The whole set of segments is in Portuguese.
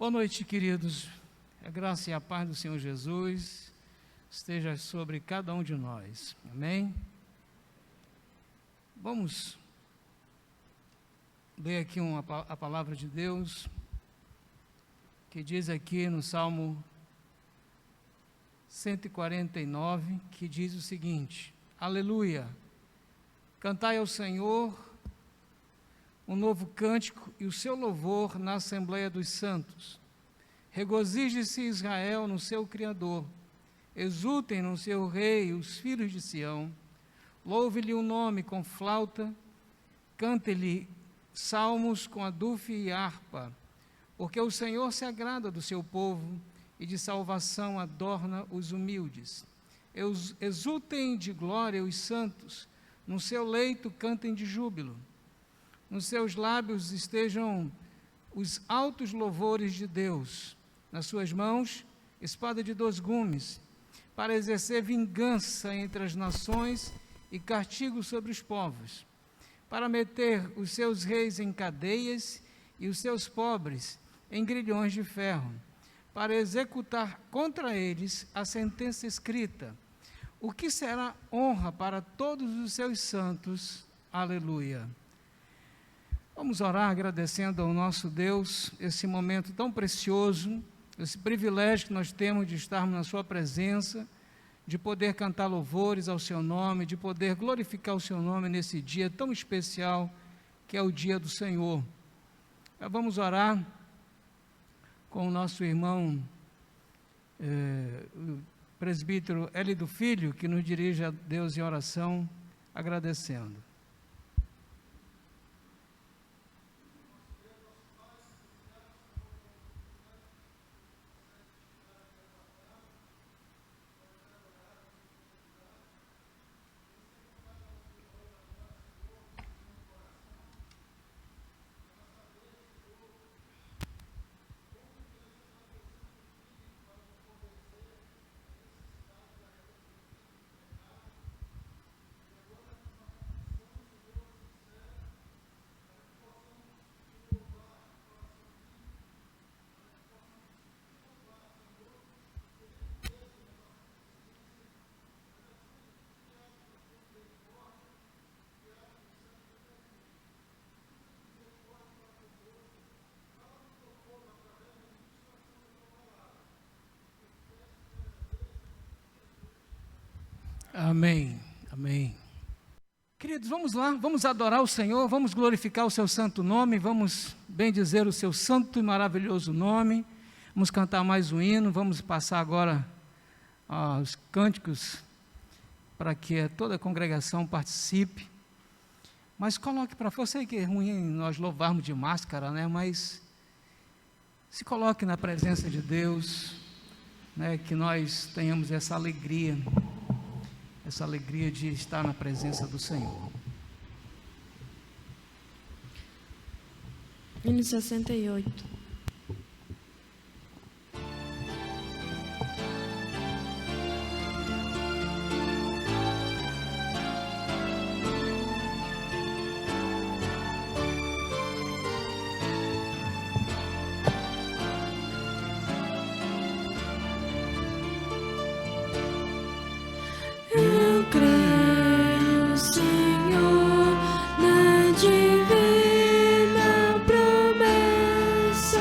Boa noite, queridos. A graça e a paz do Senhor Jesus esteja sobre cada um de nós. Amém? Vamos ler aqui a palavra de Deus, que diz aqui no Salmo 149, que diz o seguinte: Aleluia! Cantai ao Senhor um novo cântico e o seu louvor na Assembleia dos Santos. Regozije-se Israel no seu Criador, exultem no seu Rei os filhos de Sião, louve-lhe o nome com flauta, cante-lhe salmos com adufe e harpa, porque o Senhor se agrada do seu povo e de salvação adorna os humildes. Exultem de glória os santos, no seu leito cantem de júbilo. Nos seus lábios estejam os altos louvores de Deus. Nas suas mãos, espada de 2 gumes, para exercer vingança entre as nações e castigo sobre os povos, para meter os seus reis em cadeias e os seus pobres em grilhões de ferro, para executar contra eles a sentença escrita, o que será honra para todos os seus santos. Aleluia. Vamos orar agradecendo ao nosso Deus esse momento tão precioso, esse privilégio que nós temos de estarmos na sua presença, de poder cantar louvores ao seu nome, de poder glorificar o seu nome nesse dia tão especial que é o dia do Senhor. Vamos orar com o nosso irmão o presbítero Hélio Filho, que nos dirige a Deus em oração, agradecendo. Amém, amém. Queridos, vamos lá, vamos adorar o Senhor, vamos glorificar o seu santo nome, vamos bendizer o seu santo e maravilhoso nome, vamos cantar mais um hino, vamos passar agora os cânticos para que toda a congregação participe, mas coloque para você, que é ruim nós louvarmos de máscara, né? Mas se coloque na presença de Deus, né? Que nós tenhamos essa alegria de estar na presença do Senhor. Hino 68. Senhor, na divina promessa.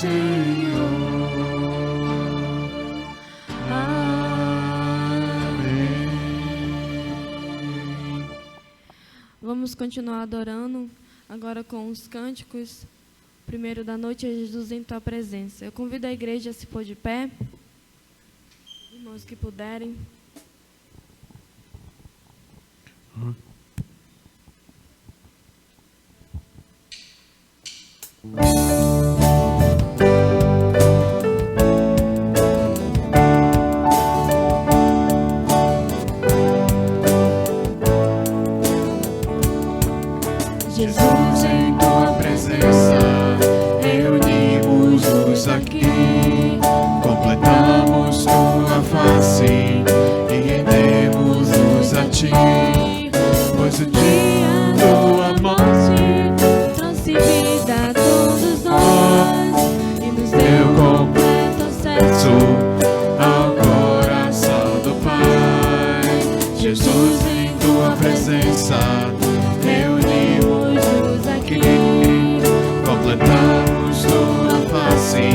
Senhor. Amém. Vamos continuar adorando agora com os cânticos. Primeiro da noite é Jesus em tua presença. Eu convido a igreja a se pôr de pé. Irmãos que puderem. Jesus, em tua presença, reunimos-nos aqui, completamos tua face e rendemos-nos a ti, pois o dia tua morte trouxe vida a todos nós e nos deu completo acesso ao coração do Pai. Jesus, em tua presença, reunimos-nos aqui, completamos tua face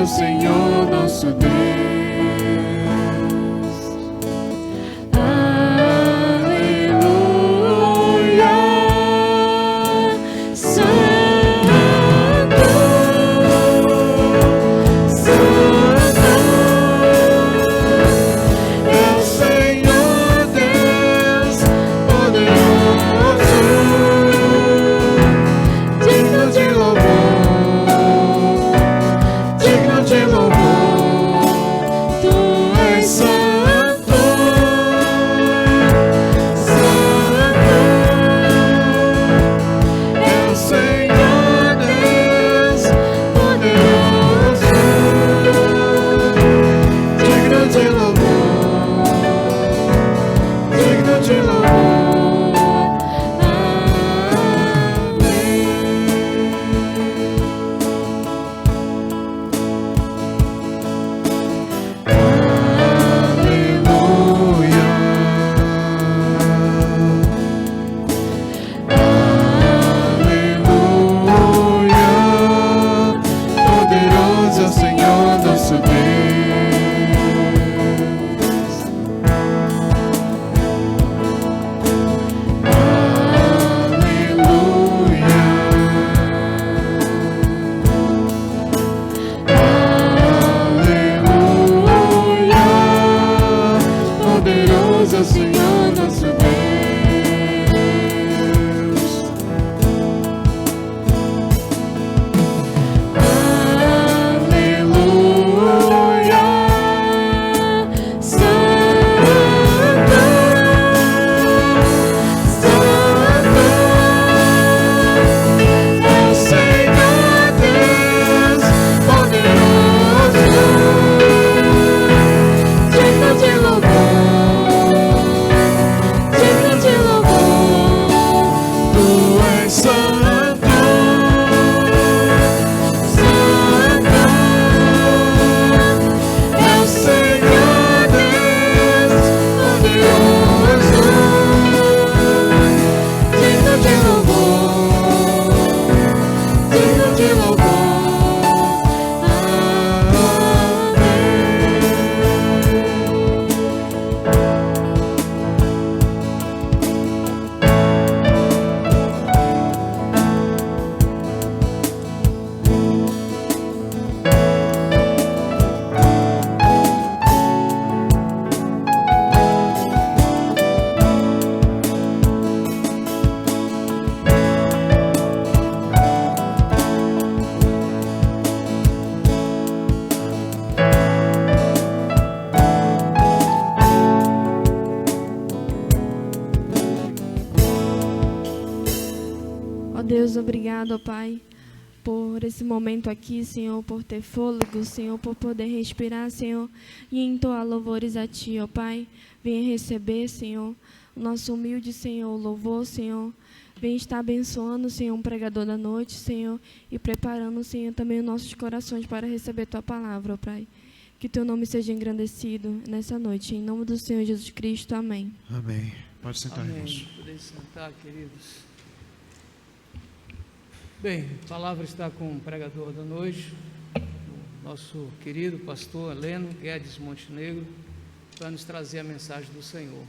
ao Senhor nosso Deus. Deus, obrigado, ó Pai, por esse momento aqui, Senhor, por ter fôlego, Senhor, por poder respirar, Senhor, e entoar louvores a Ti, ó Pai. Venha receber, Senhor, o nosso humilde, Senhor, louvor, Senhor. Venha estar abençoando, Senhor, um pregador da noite, Senhor, e preparando, Senhor, também os nossos corações para receber Tua palavra, ó Pai. Que Teu nome seja engrandecido nessa noite, em nome do Senhor Jesus Cristo. Amém. Amém. Pode sentar, Amém. irmãos. Podem sentar, queridos. Bem, a palavra está com o pregador da noite, o nosso querido pastor Leno Guedes Montenegro, para nos trazer a mensagem do Senhor.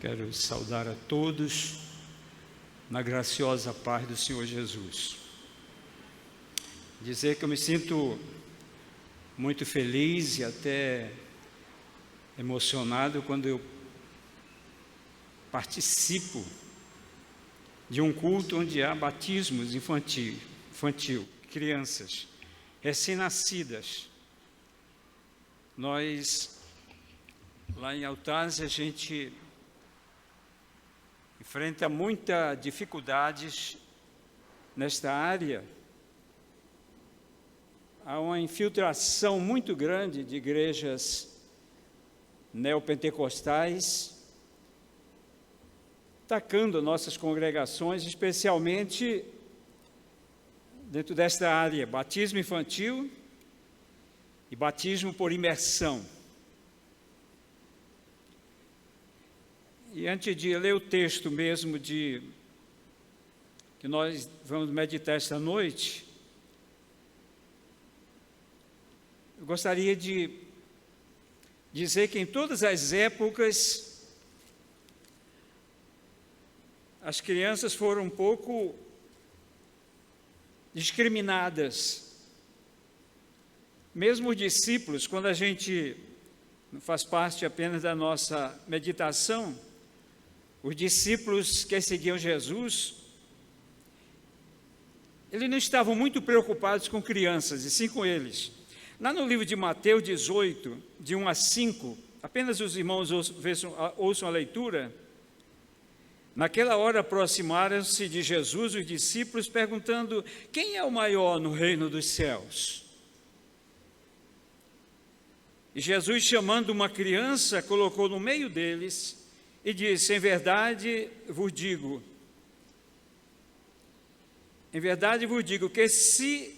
Quero saudar a todos na graciosa paz do Senhor Jesus. Dizer que eu me sinto muito feliz e até emocionado quando eu participo de um culto onde há batismos infantil, crianças recém-nascidas. Nós, lá em Altaz, a gente enfrenta muitas dificuldades nesta área. Há uma infiltração muito grande de igrejas neopentecostais, atacando nossas congregações, especialmente dentro desta área, batismo infantil e batismo por imersão. E antes de ler o texto mesmo que nós vamos meditar esta noite, eu gostaria de dizer que em todas as épocas, as crianças foram um pouco discriminadas. Mesmo os discípulos, quando a gente não faz parte apenas da nossa meditação, os discípulos que seguiam Jesus, eles não estavam muito preocupados com crianças, e sim com eles. Lá no livro de Mateus 18, de 1 a 5, apenas os irmãos ouçam a leitura. Naquela hora aproximaram-se de Jesus os discípulos, perguntando: quem é o maior no reino dos céus? E Jesus, chamando uma criança, colocou no meio deles e disse: em verdade vos digo, que se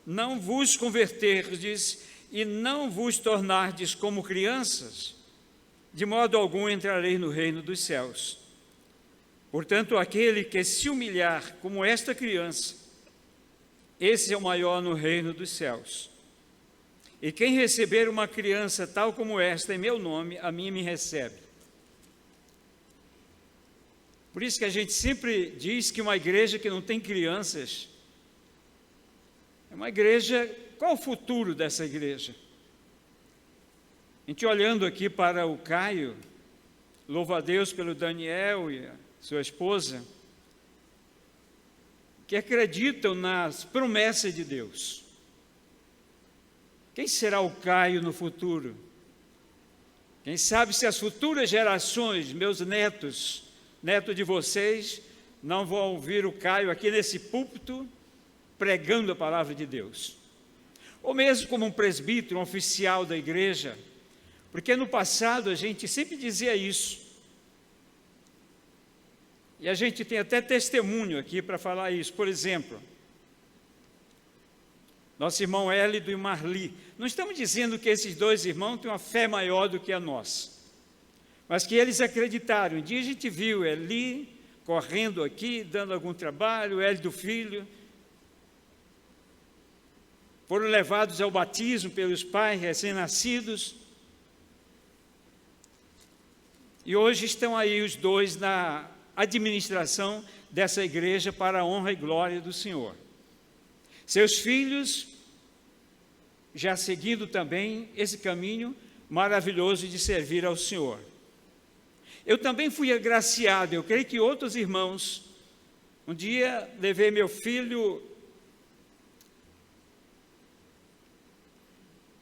não vos converterdes e não vos tornardes como crianças, de modo algum entrareis no reino dos céus. Portanto, aquele que se humilhar como esta criança, esse é o maior no reino dos céus. E quem receber uma criança tal como esta em meu nome, a mim me recebe. Por isso que a gente sempre diz que uma igreja que não tem crianças é uma igreja. Qual o futuro dessa igreja? A gente olhando aqui para o Caio, louva a Deus pelo Daniel e a sua esposa, que acreditam nas promessas de Deus. Quem será o Caio no futuro? Quem sabe se as futuras gerações, meus netos de vocês, não vão ouvir o Caio aqui nesse púlpito pregando a palavra de Deus. Ou mesmo como um presbítero, um oficial da igreja, porque no passado a gente sempre dizia isso. E a gente tem até testemunho aqui para falar isso. Por exemplo, nosso irmão Hélido e Marli. Não estamos dizendo que esses dois irmãos têm uma fé maior do que a nossa, mas que eles acreditaram. Um dia a gente viu Eli correndo aqui, dando algum trabalho, Hélido filho. Foram levados ao batismo pelos pais recém-nascidos. E hoje estão aí os dois na administração dessa igreja para a honra e glória do Senhor. Seus filhos já seguindo também esse caminho maravilhoso de servir ao Senhor. Eu também fui agraciado, eu creio que outros irmãos. Um dia levei meu filho,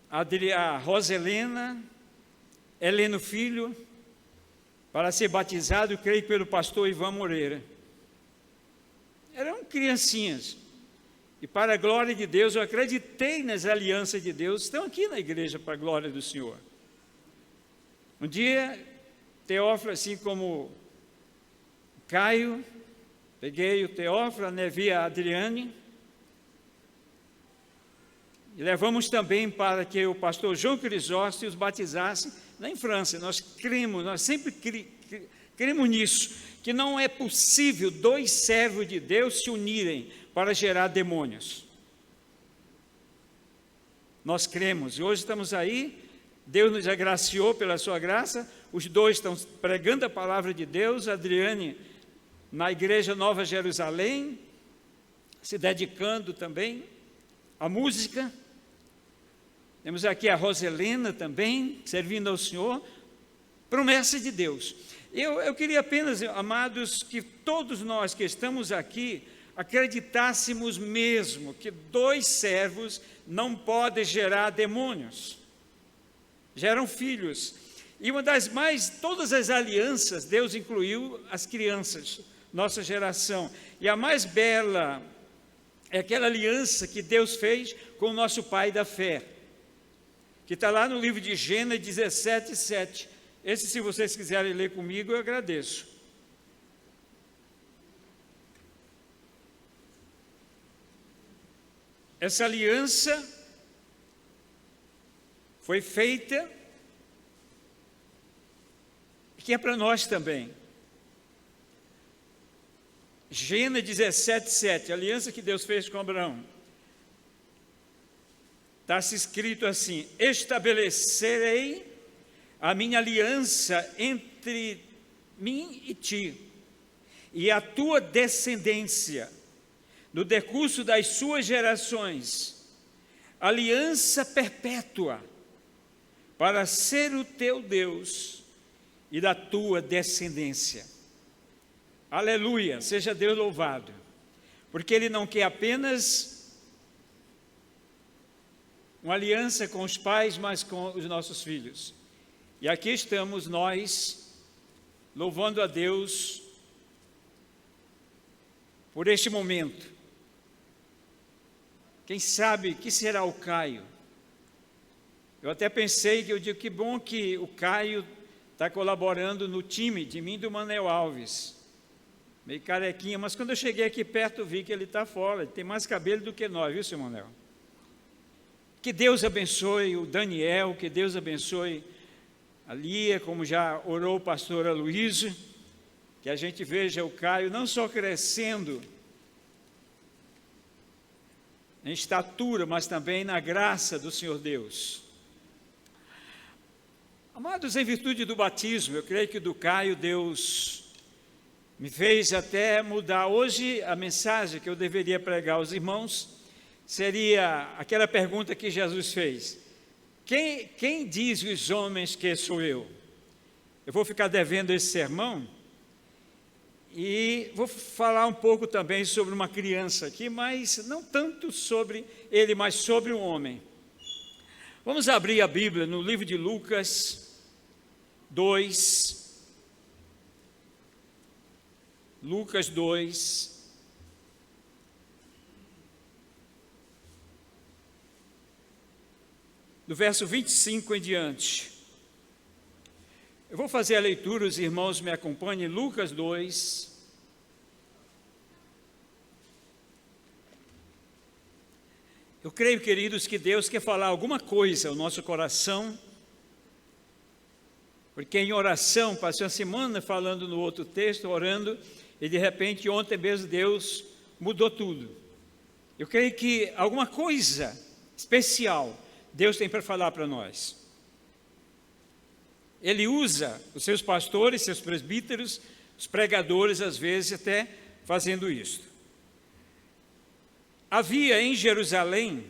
a Roselena, Heleno filho, para ser batizado, creio, pelo pastor Ivan Moreira. Eram criancinhas. E para a glória de Deus, eu acreditei nas alianças de Deus, estão aqui na igreja para a glória do Senhor. Um dia, Teófilo, assim como Caio, peguei o Teófilo, a Nevi e a Adriane, e levamos também para que o pastor João Crisóstomo os batizasse lá em França. Nós sempre cremos nisso, que não é possível dois servos de Deus se unirem para gerar demônios. Nós cremos, e hoje estamos aí, Deus nos agraciou pela sua graça, os dois estão pregando a palavra de Deus, a Adriane na Igreja Nova Jerusalém, se dedicando também à música. Temos aqui a Roselena também, servindo ao Senhor, promessa de Deus. Eu queria apenas, amados, que todos nós que estamos aqui, acreditássemos mesmo que dois servos não podem gerar demônios, geram filhos. E todas as alianças, Deus incluiu as crianças, nossa geração. E a mais bela é aquela aliança que Deus fez com o nosso pai da fé, que está lá no livro de Gênesis 17, 7. Esse, se vocês quiserem ler comigo, eu agradeço. essa aliança foi feita, que é para nós também. Gênesis 17:7, a aliança que Deus fez com Abraão. Está se escrito assim: estabelecerei a minha aliança entre mim e ti, e a tua descendência, no decurso das suas gerações, aliança perpétua, para ser o teu Deus e da tua descendência. Aleluia, seja Deus louvado, porque Ele não quer apenas uma aliança com os pais, mas com os nossos filhos. E aqui estamos nós, louvando a Deus por este momento. Quem sabe que será o Caio? Eu até pensei que eu digo que bom que o Caio está colaborando no time de mim e do Manuel Alves. Meio carequinha, mas quando eu cheguei aqui perto, vi que ele está fora. Ele tem mais cabelo do que nós, viu, seu Manuel? Que Deus abençoe o Daniel, que Deus abençoe a Lia, como já orou o pastor Aloysio, que a gente veja o Caio não só crescendo em estatura, mas também na graça do Senhor Deus. Amados, em virtude do batismo, eu creio que do Caio Deus me fez até mudar. Hoje a mensagem que eu deveria pregar aos irmãos seria aquela pergunta que Jesus fez: quem diz os homens que sou eu? Eu vou ficar devendo esse sermão e vou falar um pouco também sobre uma criança aqui, mas não tanto sobre ele, mas sobre um homem. Vamos abrir a Bíblia no livro de Lucas 2. Lucas 2, do verso 25 em diante. Eu vou fazer a leitura, os irmãos me acompanhem. Lucas 2, eu creio, queridos, que Deus quer falar alguma coisa ao nosso coração, porque em oração, passei a semana falando no outro texto, orando, e de repente ontem mesmo Deus mudou tudo. Eu creio que alguma coisa especial Deus tem para falar para nós. Ele usa os seus pastores, seus presbíteros, os pregadores, às vezes até fazendo isso. Havia em Jerusalém,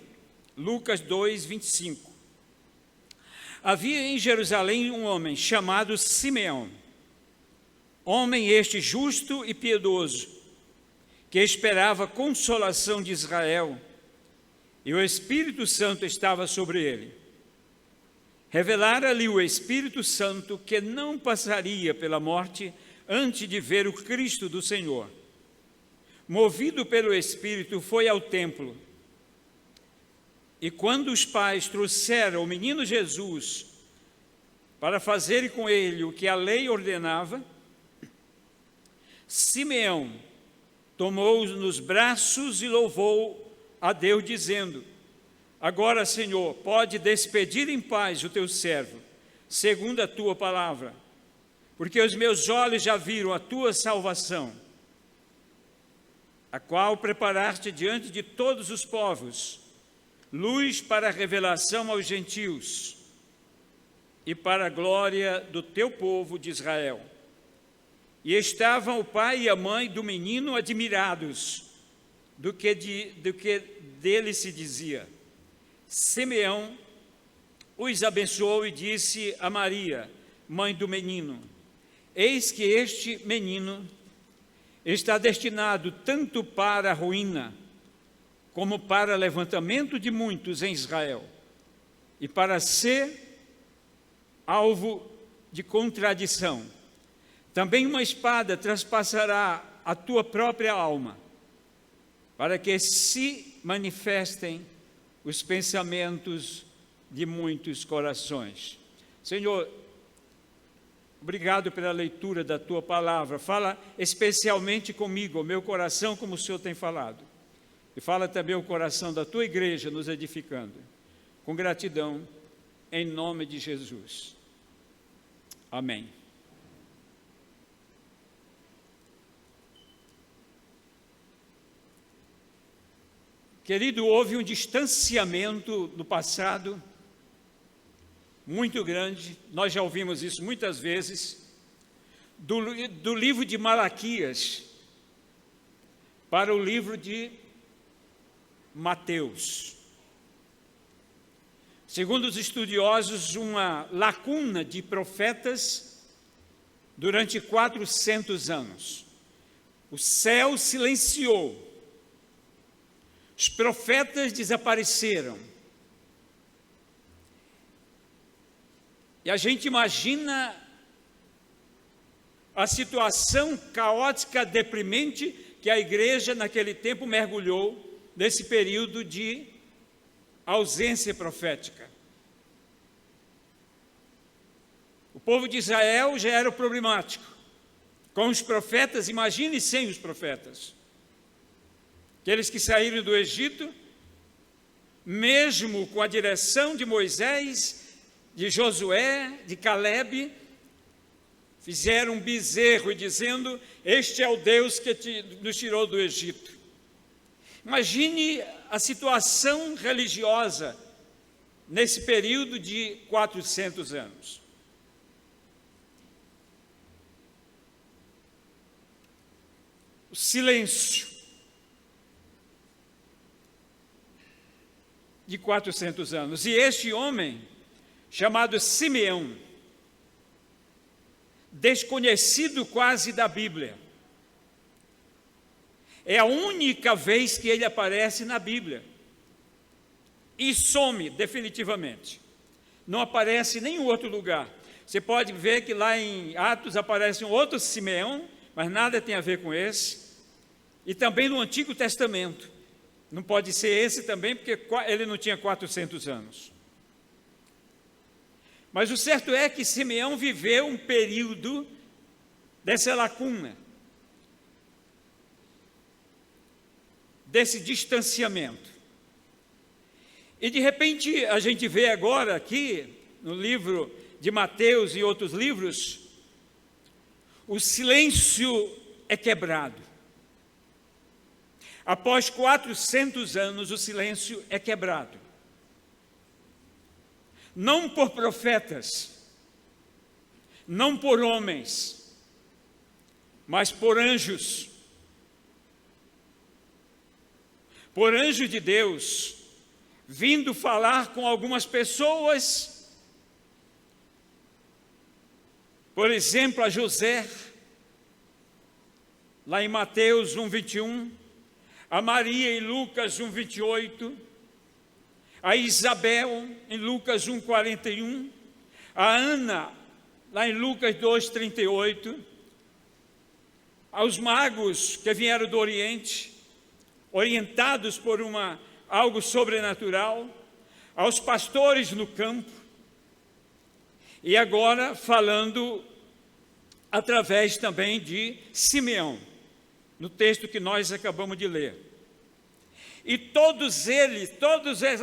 Lucas 2, 25. Havia em Jerusalém um homem chamado Simeão, homem este justo e piedoso, que esperava consolação de Israel, e o Espírito Santo estava sobre ele. Revelara-lhe o Espírito Santo que não passaria pela morte antes de ver o Cristo do Senhor. Movido pelo Espírito, foi ao templo. E quando os pais trouxeram o menino Jesus para fazerem com ele o que a lei ordenava, Simeão tomou-o nos braços e louvou a Deus, dizendo: agora, Senhor, pode despedir em paz o teu servo, segundo a tua palavra, porque os meus olhos já viram a tua salvação, a qual preparaste diante de todos os povos, luz para a revelação aos gentios e para a glória do teu povo de Israel. E estavam o pai e a mãe do menino admirados do que dele se dizia. Simeão os abençoou e disse a Maria, mãe do menino: eis que este menino está destinado tanto para a ruína, como para levantamento de muitos em Israel, e para ser alvo de contradição. Também uma espada traspassará a tua própria alma, para que se manifestem os pensamentos de muitos corações. Senhor, obrigado pela leitura da tua palavra. Fala especialmente comigo, ao meu coração, como o Senhor tem falado. e fala também o coração da tua igreja, nos edificando. Com gratidão, em nome de Jesus. Amém. Querido, houve um distanciamento no passado muito grande, nós já ouvimos isso muitas vezes, do livro de Malaquias para o livro de Mateus. Segundo os estudiosos, uma lacuna de profetas durante 400 anos. O céu silenciou. Os profetas desapareceram. E a gente imagina a situação caótica, deprimente, que a igreja naquele tempo mergulhou nesse período de ausência profética. O povo de Israel já era problemático. Com os profetas, imagine sem os profetas. Aqueles que saíram do Egito, mesmo com a direção de Moisés, de Josué, de Caleb, fizeram um bezerro dizendo: este é o Deus que nos tirou do Egito. Imagine a situação religiosa nesse período de 400 anos. O silêncio de 400 anos. E este homem, chamado Simeão, desconhecido quase da Bíblia, é a única vez que ele aparece na Bíblia e some definitivamente. Não aparece em nenhum outro lugar. Você pode ver que lá em Atos aparece um outro Simeão, mas nada tem a ver com esse. E também no Antigo Testamento. Não pode ser esse também, porque ele não tinha 400 anos. Mas o certo é que Simeão viveu um período dessa lacuna, desse distanciamento. E de repente a gente vê agora aqui, no livro de Mateus e outros livros, o silêncio é quebrado. Após 400 anos, o silêncio é quebrado. Não por profetas, não por homens, mas por anjos. Por anjo de Deus, vindo falar com algumas pessoas, por exemplo, a José, lá em Mateus 1:21, a Maria em Lucas 1:28, a Isabel em Lucas 1:41, a Ana lá em Lucas 2:38, aos magos que vieram do Oriente, orientados por algo sobrenatural, aos pastores no campo, e agora falando através também de Simeão, no texto que nós acabamos de ler. E todos eles,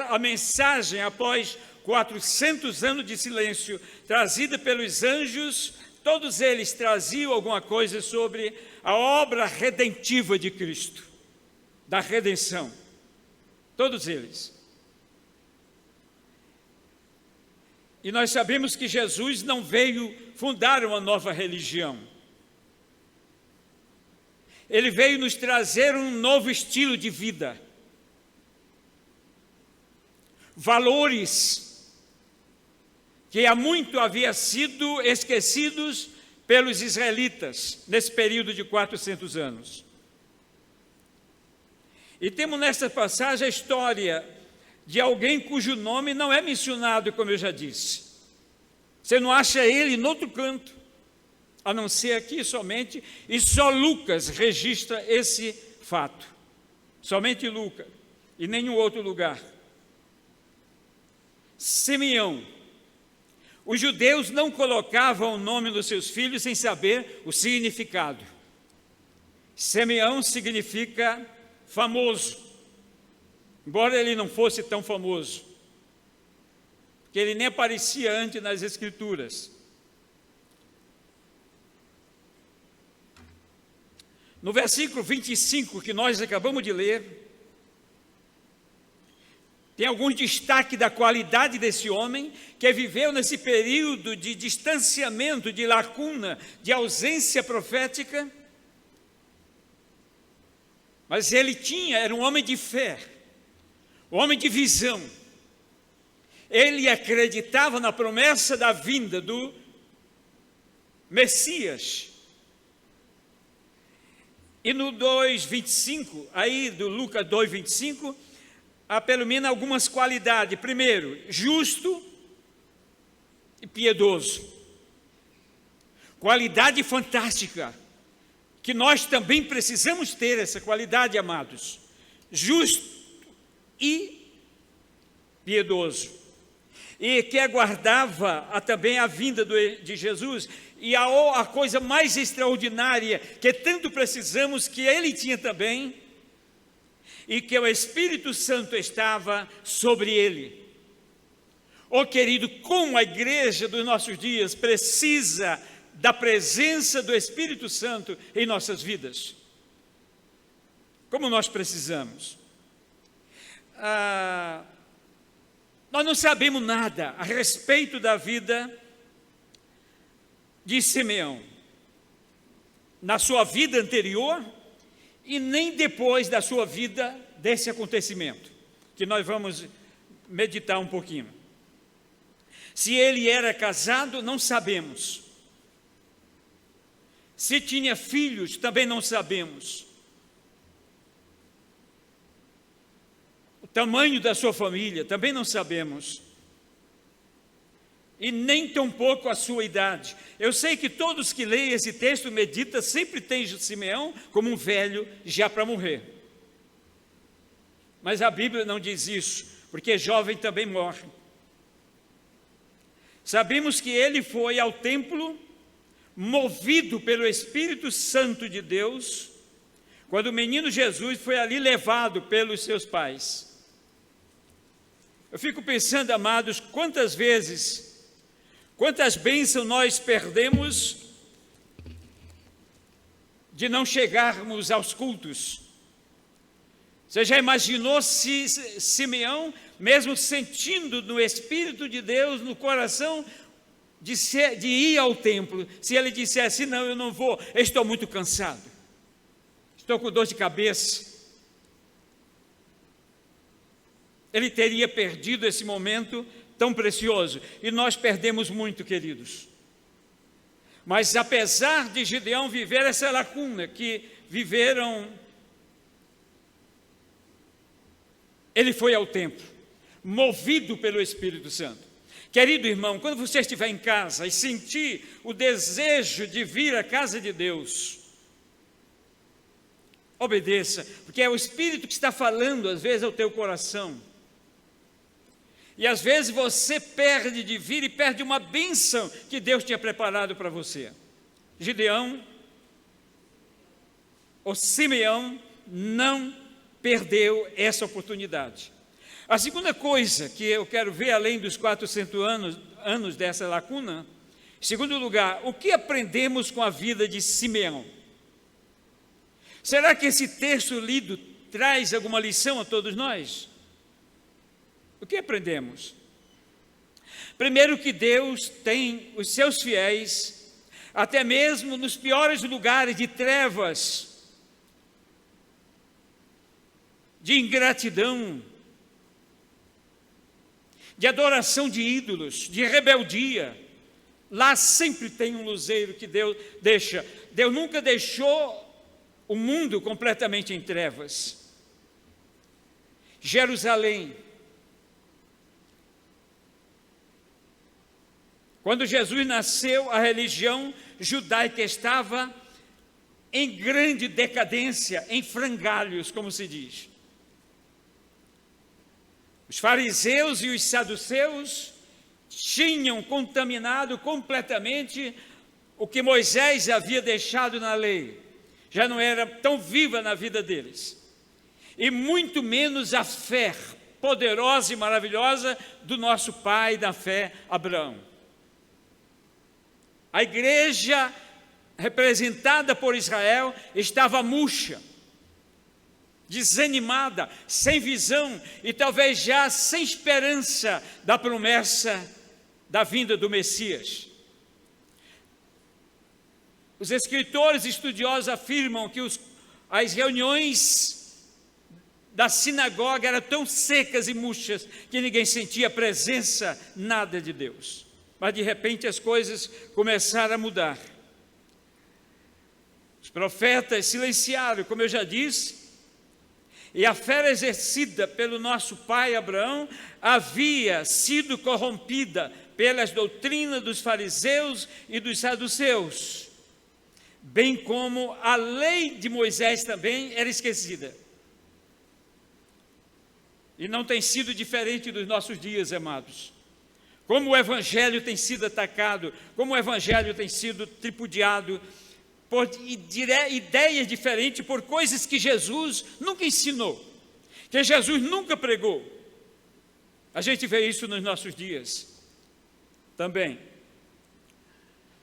a mensagem após 400 anos de silêncio, trazida pelos anjos, todos eles traziam alguma coisa sobre a obra redentiva de Cristo, da redenção. Todos eles. E nós sabemos que Jesus não veio fundar uma nova religião. Ele veio nos trazer um novo estilo de vida. Valores que há muito haviam sido esquecidos pelos israelitas nesse período de 400 anos. E temos nesta passagem a história de alguém cujo nome não é mencionado, como eu já disse. Você não acha ele em outro canto, a não ser aqui somente, e só Lucas registra esse fato. Somente Lucas, e nenhum outro lugar. Simeão. Os judeus não colocavam o nome dos seus filhos sem saber o significado. Simeão significa famoso, embora ele não fosse tão famoso, porque ele nem aparecia antes nas Escrituras. No versículo 25 que nós acabamos de ler, tem algum destaque da qualidade desse homem que viveu nesse período de distanciamento, de lacuna, de ausência profética. Mas ele era um homem de fé, um homem de visão. Ele acreditava na promessa da vinda do Messias. E no 2:25, aí do Lucas 2:25, há pelo menos algumas qualidades. Primeiro, justo e piedoso. Qualidade fantástica, que nós também precisamos ter essa qualidade, amados. Justo e piedoso. E que aguardava também a vinda de Jesus. E a coisa mais extraordinária, que tanto precisamos, que ele tinha também, e que o Espírito Santo estava sobre ele. Oh, querido, como a igreja dos nossos dias precisa da presença do Espírito Santo em nossas vidas. Como nós precisamos. Nós não sabemos nada a respeito da vida de Simeão, na sua vida anterior, e nem depois da sua vida desse acontecimento, que nós vamos meditar um pouquinho. Se ele era casado, não sabemos. Se tinha filhos, também não sabemos. O tamanho da sua família, também não sabemos. E nem tampouco a sua idade. Eu sei que todos que leem esse texto, meditam, sempre tem Simeão como um velho já para morrer. Mas a Bíblia não diz isso, porque jovem também morre. Sabemos que ele foi ao templo, movido pelo Espírito Santo de Deus, quando o menino Jesus foi ali levado pelos seus pais. Eu fico pensando, amados, quantas bênçãos nós perdemos de não chegarmos aos cultos. Você já imaginou se Simeão, mesmo sentindo no Espírito de Deus, no coração, de ir ao templo, se ele dissesse, não, eu não vou, eu estou muito cansado, estou com dor de cabeça. Ele teria perdido esse momento tão precioso, e nós perdemos muito, queridos. Mas apesar de Gideão viver essa lacuna que viveram, ele foi ao templo, movido pelo Espírito Santo. Querido irmão, quando você estiver em casa e sentir o desejo de vir à casa de Deus, obedeça, porque é o Espírito que está falando às vezes ao teu coração. E às vezes você perde de vir e perde uma bênção que Deus tinha preparado para você. Gideão, ou Simeão, não perdeu essa oportunidade. A segunda coisa que eu quero ver, além dos 400 anos dessa lacuna, em segundo lugar, o que aprendemos com a vida de Simeão? Será que esse texto lido traz alguma lição a todos nós? O que aprendemos? Primeiro, que Deus tem os seus fiéis, até mesmo nos piores lugares de trevas, de ingratidão, de adoração de ídolos, de rebeldia. Lá sempre tem um luzeiro que Deus deixa. Deus nunca deixou o mundo completamente em trevas. Jerusalém. Quando Jesus nasceu, a religião judaica estava em grande decadência, em frangalhos, como se diz. Os fariseus e os saduceus tinham contaminado completamente o que Moisés havia deixado na lei. Já não era tão viva na vida deles. e muito menos a fé poderosa e maravilhosa do nosso pai da fé, Abraão. A igreja representada por Israel estava murcha, desanimada, sem visão e talvez já sem esperança da promessa da vinda do Messias. Os escritores estudiosos afirmam que as reuniões da sinagoga eram tão secas e murchas que ninguém sentia a presença nada de Deus. Mas de repente as coisas começaram a mudar. Os profetas silenciaram, como eu já disse, e a fé exercida pelo nosso pai Abraão havia sido corrompida pelas doutrinas dos fariseus e dos saduceus, bem como a lei de Moisés também era esquecida. E não tem sido diferente dos nossos dias, amados. Como o evangelho tem sido atacado, como o evangelho tem sido tripudiado por ideias diferentes, por coisas que Jesus nunca ensinou, que Jesus nunca pregou. A gente vê isso nos nossos dias também.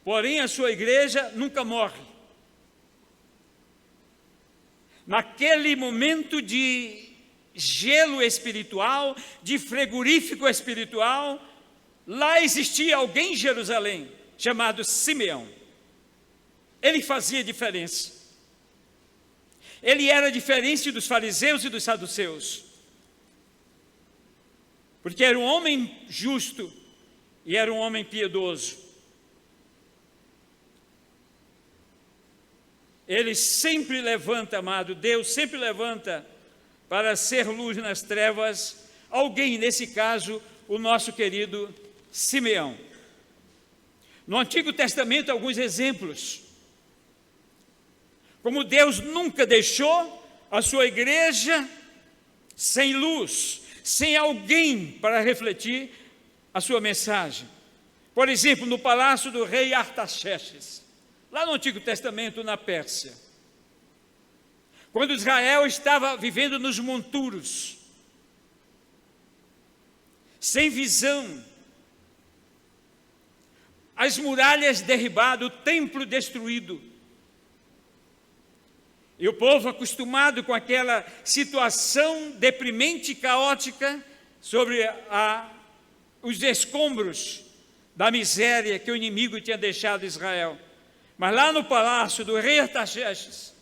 Porém, a sua igreja nunca morre. Naquele momento de gelo espiritual, de frigorífico espiritual, lá existia alguém em Jerusalém, chamado Simeão. Ele fazia diferença. Ele era diferente dos fariseus e dos saduceus, porque era um homem justo e era um homem piedoso. Ele sempre levanta, amado, Deus sempre levanta para ser luz nas trevas, alguém, nesse caso, o nosso querido Simeão. No Antigo Testamento, alguns exemplos. Como Deus nunca deixou a sua igreja sem luz, sem alguém para refletir a sua mensagem. Por exemplo, no palácio do rei Artaxerxes, lá no Antigo Testamento, na Pérsia. Quando Israel estava vivendo nos monturos, sem visão, as muralhas derribadas, o templo destruído, e o povo acostumado com aquela situação deprimente e caótica sobre os escombros da miséria que o inimigo tinha deixado Israel. Mas lá no palácio do rei Artaxerxes,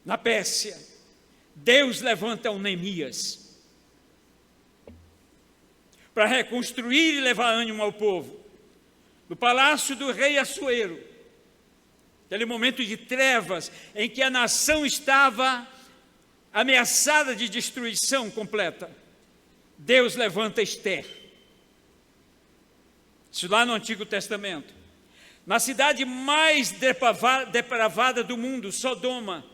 na Pérsia, Deus levanta um Neemias para reconstruir e levar ânimo ao povo. No palácio do rei Assuero, aquele momento de trevas em que a nação estava ameaçada de destruição completa, Deus levanta Ester. Isso lá no Antigo Testamento. Na cidade mais depravada do mundo, Sodoma,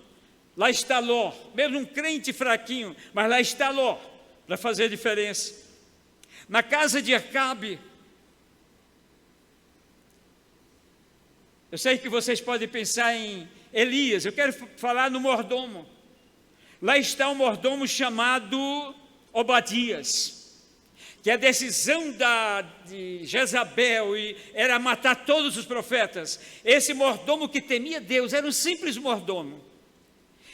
lá está Ló, mesmo um crente fraquinho, mas lá está Ló, para fazer diferença. Na casa de Acabe, eu sei que vocês podem pensar em Elias, eu quero falar no mordomo. Lá está um mordomo chamado Obadias, que a decisão de Jezabel era matar todos os profetas. Esse mordomo que temia Deus era um simples mordomo.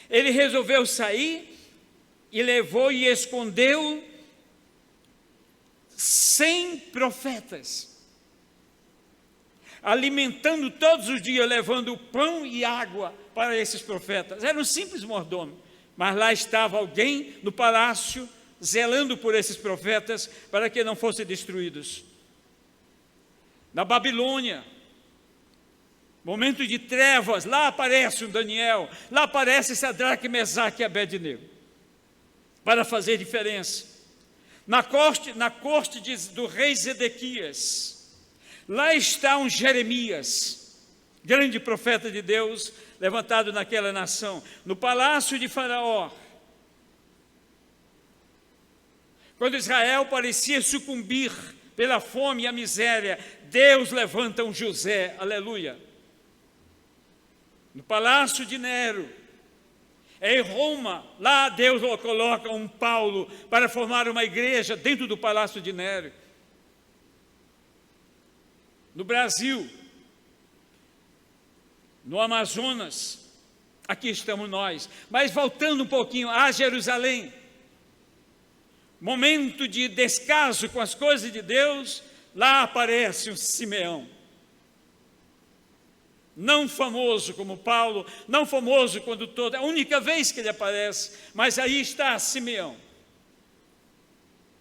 Ele resolveu sair e levou e escondeu 100 profetas, alimentando todos os dias, levando pão e água para esses profetas. Era um simples mordomo, mas lá estava alguém no palácio, zelando por esses profetas, para que não fossem destruídos. Na Babilônia, momento de trevas, lá aparece um Daniel, lá aparece Sadraque, Mesaque e Abednego, para fazer diferença. Na corte do rei Zedequias, lá está um Jeremias, grande profeta de Deus, levantado naquela nação. No palácio de Faraó, quando Israel parecia sucumbir pela fome e a miséria, Deus levanta um José, aleluia. No palácio de Nero, Em Roma, lá Deus coloca um Paulo para formar uma igreja dentro do Palácio de Nério. No Brasil, no Amazonas, aqui estamos nós. Mas voltando um pouquinho a Jerusalém, momento de descaso com as coisas de Deus, lá aparece um Simeão. Não famoso como Paulo, não famoso quando todo, é a única vez que ele aparece, mas aí está Simeão,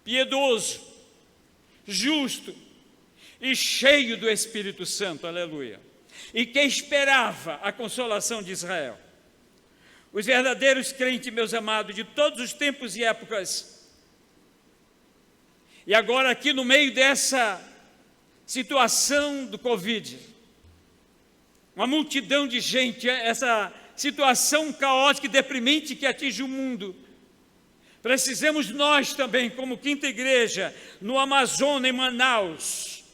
piedoso, justo e cheio do Espírito Santo, aleluia, e que esperava a consolação de Israel. Os verdadeiros crentes, meus amados, de todos os tempos e épocas, e agora aqui no meio dessa situação do Covid, uma multidão de gente, essa situação caótica e deprimente que atinge o mundo. Precisamos nós também, como Quinta Igreja, no Amazonas, em Manaus.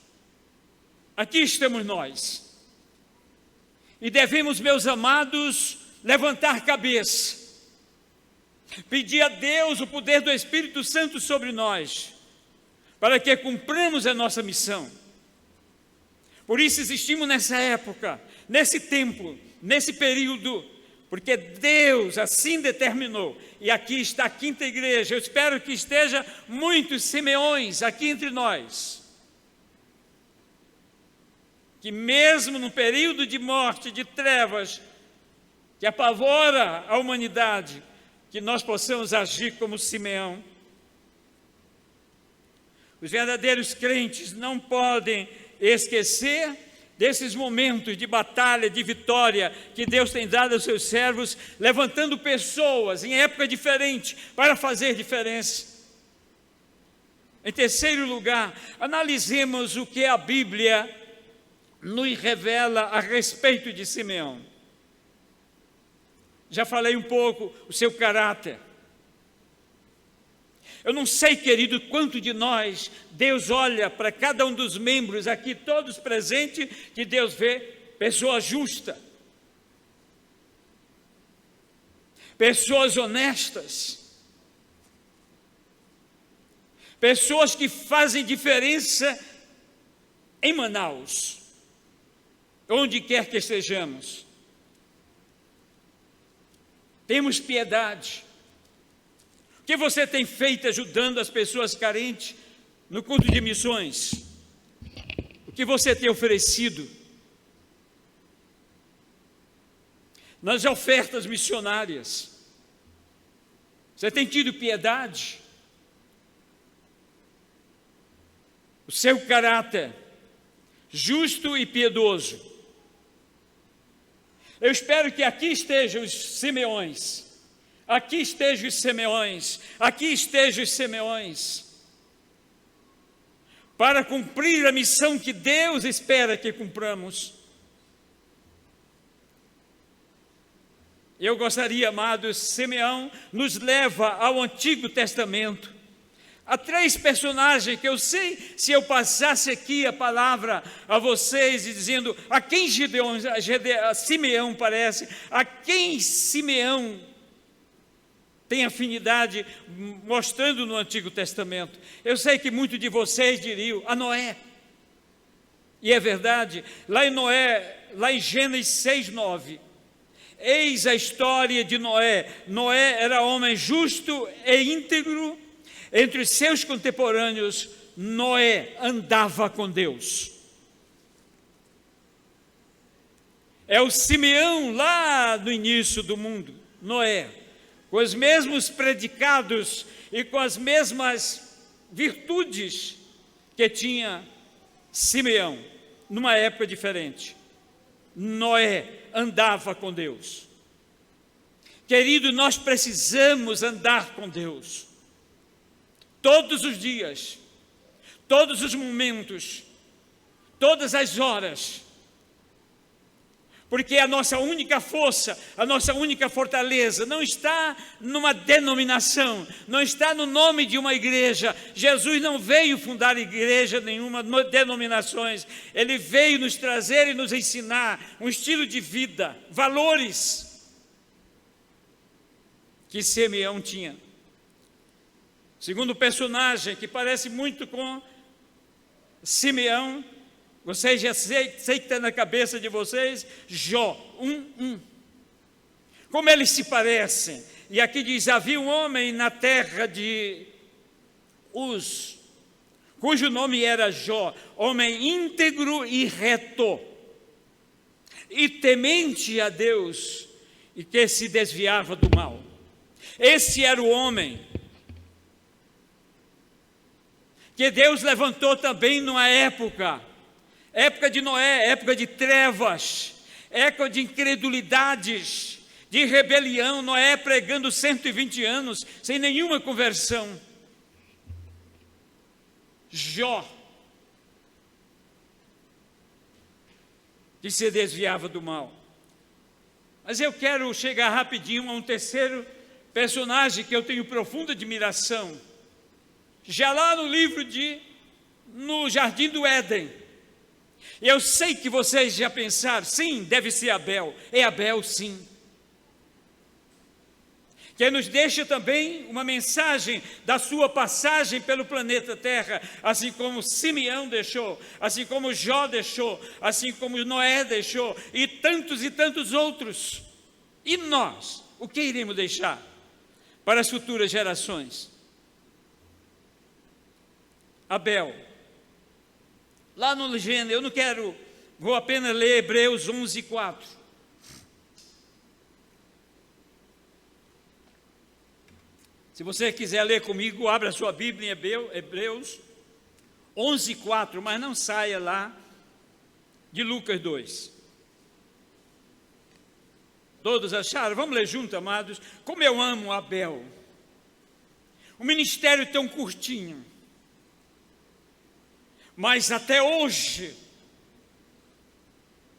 Aqui estamos nós. E devemos, meus amados, levantar cabeça. Pedir a Deus o poder do Espírito Santo sobre nós, para que cumpramos a nossa missão. Por isso existimos nessa época, nesse tempo, nesse período, porque Deus assim determinou. E aqui está a Quinta Igreja. Eu espero que esteja muitos Simeões aqui entre nós, que mesmo no período de morte, de trevas, que apavora a humanidade, que nós possamos agir como Simeão. Os verdadeiros crentes não podem esquecer desses momentos de batalha, de vitória que Deus tem dado aos seus servos, levantando pessoas em época diferente para fazer diferença. Em terceiro lugar, analisemos o que a Bíblia nos revela a respeito de Simeão. Já falei um pouco o seu caráter. Eu não sei, querido, quanto de nós Deus olha para cada um dos membros aqui, todos presentes, que Deus vê pessoa justa, pessoas honestas, pessoas que fazem diferença em Manaus, onde quer que estejamos. Temos piedade. O que você tem feito ajudando as pessoas carentes no culto de missões? O que você tem oferecido nas ofertas missionárias? Você tem tido piedade? O seu caráter justo e piedoso. Eu espero que aqui estejam os Simeões. Aqui estejam os Simeões, aqui estejam os Simeões, para cumprir a missão que Deus espera que cumpramos. Eu gostaria, amados, Simeão nos leva ao Antigo Testamento. Há 3 personagens que eu sei, se eu passasse aqui a palavra a vocês e dizendo a quem Simeão parece, a quem Simeão tem afinidade, mostrando no Antigo Testamento. Eu sei que muitos de vocês diriam a Noé. E é verdade, lá em Gênesis 6:9, eis a história de Noé. Noé era homem justo e íntegro. Entre os seus contemporâneos, Noé andava com Deus. É o Simeão lá no início do mundo, Noé, com os mesmos predicados e com as mesmas virtudes que tinha Simeão, numa época diferente. Noé andava com Deus. Querido, nós precisamos andar com Deus. Todos os dias, todos os momentos, todas as horas, porque a nossa única força, a nossa única fortaleza não está numa denominação, não está no nome de uma igreja. Jesus não veio fundar igreja nenhuma, denominações. Ele veio nos trazer e nos ensinar um estilo de vida, valores. que Simeão tinha. Segundo personagem, que parece muito com Simeão, vocês já sei que está na cabeça de vocês, Jó, Como eles se parecem? E aqui diz, havia um homem na terra de Uz, cujo nome era Jó, homem íntegro e reto, e temente a Deus, e que se desviava do mal. Esse era o homem que Deus levantou também numa época de Noé, época de trevas, época de incredulidades, de rebelião. Noé pregando 120 anos, sem nenhuma conversão. Jó, que se desviava do mal. Mas eu quero chegar rapidinho a um terceiro personagem que eu tenho profunda admiração. Já lá no Jardim do Éden. Eu sei que vocês já pensaram, sim, deve ser Abel. É Abel, sim. Que nos deixa também uma mensagem da sua passagem pelo planeta Terra, assim como Simeão deixou, assim como Jó deixou, assim como Noé deixou, e tantos outros. E nós, o que iremos deixar para as futuras gerações? Abel. Lá no Gênesis, vou apenas ler Hebreus 11:4. Se você quiser ler comigo, abra sua Bíblia em Hebreus 11:4, mas não saia lá de Lucas 2. Todos acharam? Vamos ler junto, amados. Como eu amo Abel. O ministério tão curtinho. Mas até hoje,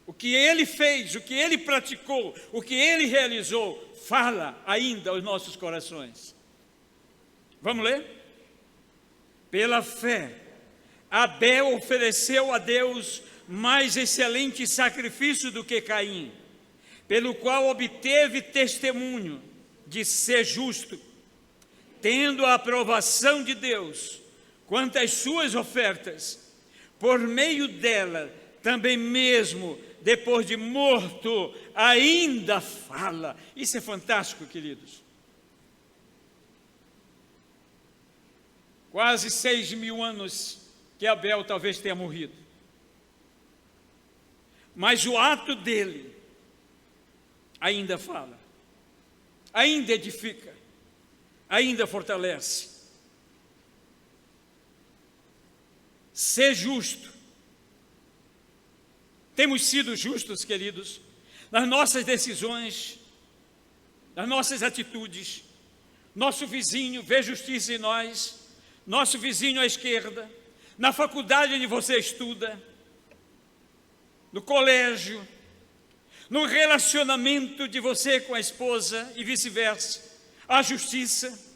o que ele fez, o que ele praticou, o que ele realizou, fala ainda aos nossos corações. Vamos ler? Pela fé, Abel ofereceu a Deus mais excelente sacrifício do que Caim, pelo qual obteve testemunho de ser justo, tendo a aprovação de Deus quanto às suas ofertas. Por meio dela, também mesmo depois de morto, ainda fala. Isso é fantástico, queridos. Quase 6.000 anos que Abel talvez tenha morrido. Mas o ato dele ainda fala, ainda edifica, ainda fortalece. Ser justo. Temos sido justos, queridos, nas nossas decisões, nas nossas atitudes. Nosso vizinho vê justiça em nós, nosso vizinho à esquerda, na faculdade onde você estuda, no colégio, no relacionamento de você com a esposa e vice-versa, a justiça.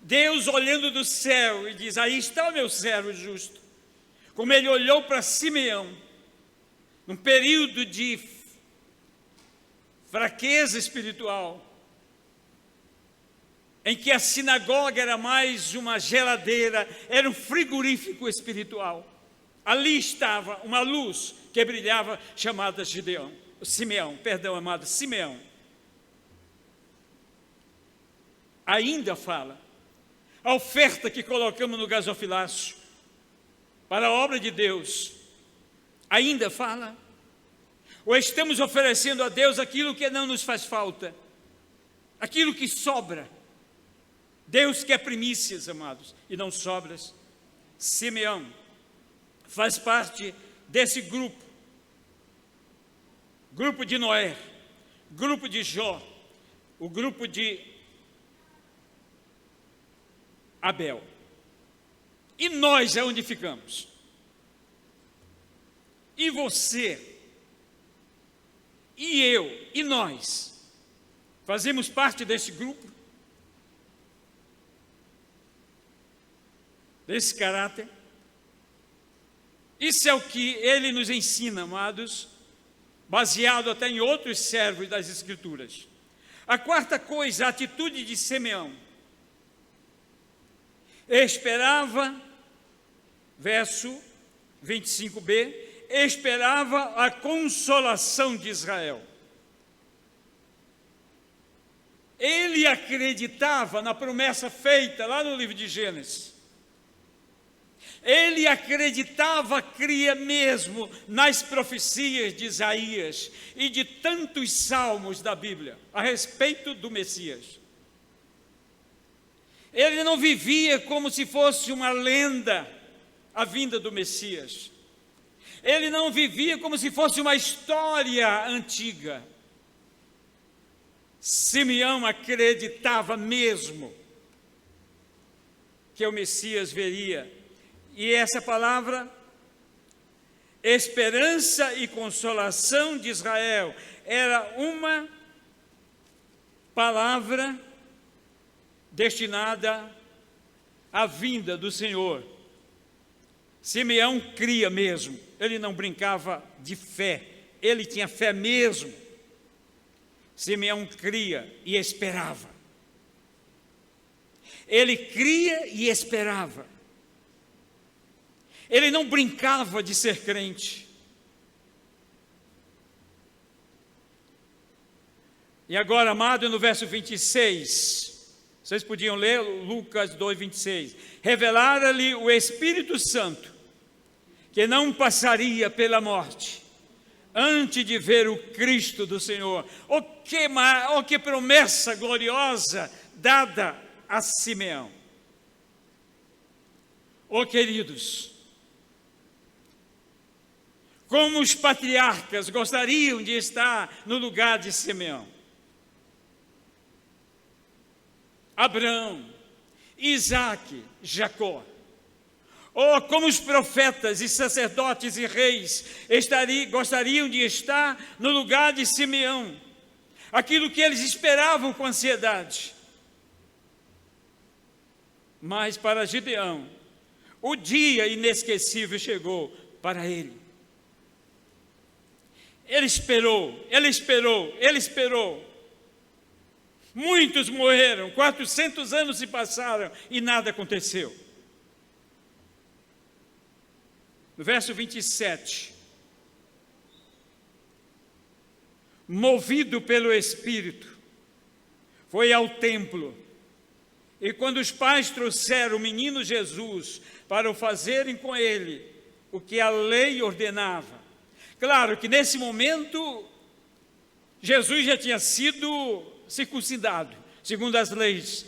Deus olhando do céu e diz, aí está o meu servo justo. Como ele olhou para Simeão, num período de fraqueza espiritual, em que a sinagoga era mais uma geladeira, era um frigorífico espiritual. Ali estava uma luz que brilhava, chamada Simeão. Ainda fala. A oferta que colocamos no gasofilácio para a obra de Deus, ainda fala? Ou estamos oferecendo a Deus aquilo que não nos faz falta, aquilo que sobra? Deus quer primícias, amados, e não sobras. Simeão faz parte desse grupo de Noé, grupo de Jó, o grupo de Abel. E nós aonde ficamos? E você? E eu? E nós? Fazemos parte desse grupo? Desse caráter? Isso é o que ele nos ensina, amados, baseado até em outros servos das Escrituras. A quarta coisa, a atitude de Simeão. Esperava, verso 25b, esperava a consolação de Israel. Ele acreditava na promessa feita lá no livro de Gênesis. Ele acreditava, cria mesmo nas profecias de Isaías e de tantos salmos da Bíblia a respeito do Messias. Ele não vivia como se fosse uma lenda a vinda do Messias. Ele não vivia como se fosse uma história antiga. Simeão acreditava mesmo que o Messias viria. E essa palavra, esperança e consolação de Israel, era uma palavra destinada à vinda do Senhor. Simeão cria mesmo, ele não brincava de fé, ele tinha fé mesmo. Simeão cria e esperava. Ele cria e esperava. Ele não brincava de ser crente. E agora, amado, no verso 26, vocês podiam ler Lucas 2, 26. Revelara-lhe o Espírito Santo, que não passaria pela morte, antes de ver o Cristo do Senhor. Oh, que promessa gloriosa dada a Simeão. Oh, queridos, como os patriarcas gostariam de estar no lugar de Simeão. Abraão, Isaque, Jacó. Oh, como os profetas e sacerdotes e reis gostariam de estar no lugar de Simeão. Aquilo que eles esperavam com ansiedade. Mas para Gideão, o dia inesquecível chegou para ele. Ele esperou, ele esperou, ele esperou. Muitos morreram, 400 anos se passaram e nada aconteceu. No verso 27, movido pelo Espírito, foi ao templo, e quando os pais trouxeram o menino Jesus para o fazerem com ele o que a lei ordenava, claro que nesse momento Jesus já tinha sido circuncidado, segundo as leis.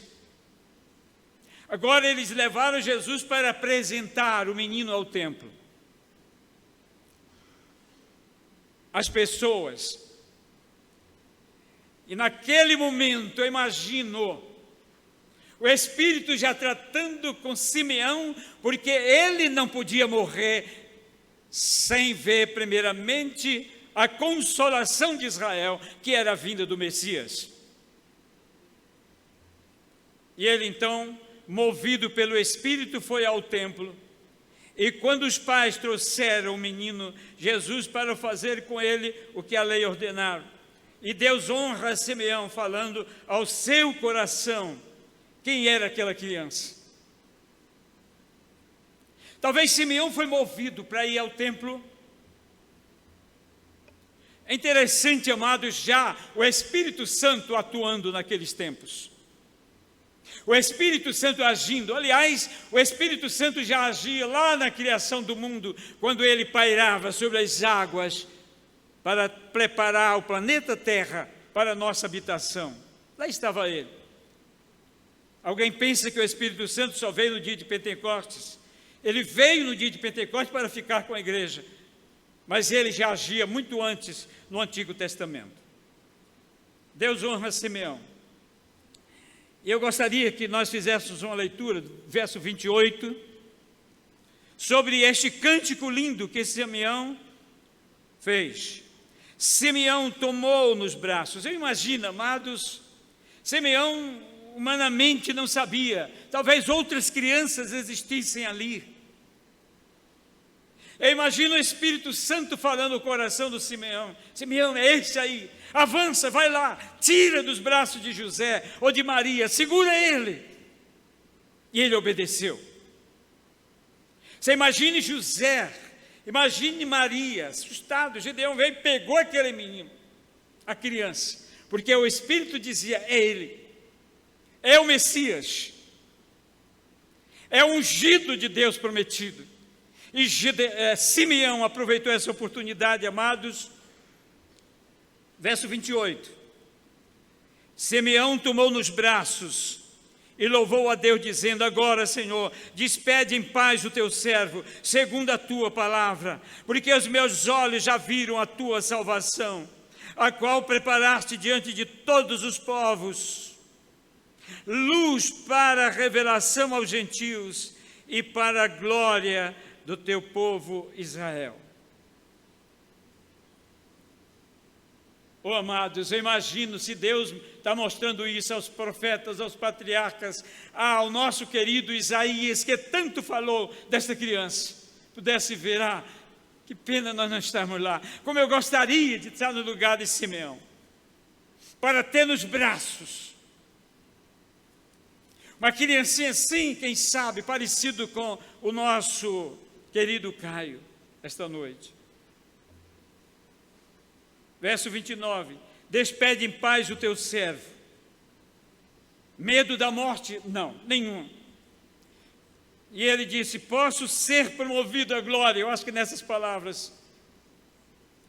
Agora eles levaram Jesus para apresentar o menino ao templo. As pessoas, e naquele momento, eu imagino, o Espírito já tratando com Simeão, porque ele não podia morrer sem ver primeiramente a consolação de Israel, que era a vinda do Messias. E ele então, movido pelo Espírito, foi ao templo. E quando os pais trouxeram o menino Jesus para fazer com ele o que a lei ordenava, e Deus honra Simeão falando ao seu coração quem era aquela criança. Talvez Simeão foi movido para ir ao templo. É interessante, amados, já o Espírito Santo atuando naqueles tempos. O Espírito Santo agindo. Aliás, o Espírito Santo já agia lá na criação do mundo, quando ele pairava sobre as águas para preparar o planeta Terra para a nossa habitação. Lá estava ele. Alguém pensa que o Espírito Santo só veio no dia de Pentecostes? Ele veio no dia de Pentecostes para ficar com a igreja, mas ele já agia muito antes no Antigo Testamento. Deus honra Simeão. E eu gostaria que nós fizéssemos uma leitura, verso 28, sobre este cântico lindo que Simeão fez. Simeão tomou nos braços. Eu imagino, amados, Simeão humanamente não sabia. Talvez outras crianças existissem ali. Eu imagino o Espírito Santo falando no coração do Simeão: Simeão, é esse aí, avança, vai lá, tira dos braços de José ou de Maria, segura ele. E ele obedeceu. Você imagine José, imagine Maria, assustado. Gideão veio e pegou aquele menino, a criança, porque o Espírito dizia: é ele, é o Messias, é o ungido de Deus prometido. E Simeão aproveitou essa oportunidade, amados. Verso 28. Simeão tomou nos braços e louvou a Deus, dizendo: agora, Senhor, despede em paz o teu servo, segundo a tua palavra, porque os meus olhos já viram a tua salvação, a qual preparaste diante de todos os povos, luz para a revelação aos gentios e para a glória do teu povo Israel. Oh, amados, eu imagino se Deus está mostrando isso aos profetas, aos patriarcas, ao nosso querido Isaías, que tanto falou desta criança, pudesse ver: que pena nós não estarmos lá. Como eu gostaria de estar no lugar de Simeão, para ter nos braços uma criancinha assim, quem sabe, parecido com o nosso querido Caio, esta noite. Verso 29, despede em paz o teu servo. Medo da morte? Não, nenhum. E ele disse: posso ser promovido à glória. Eu acho que nessas palavras: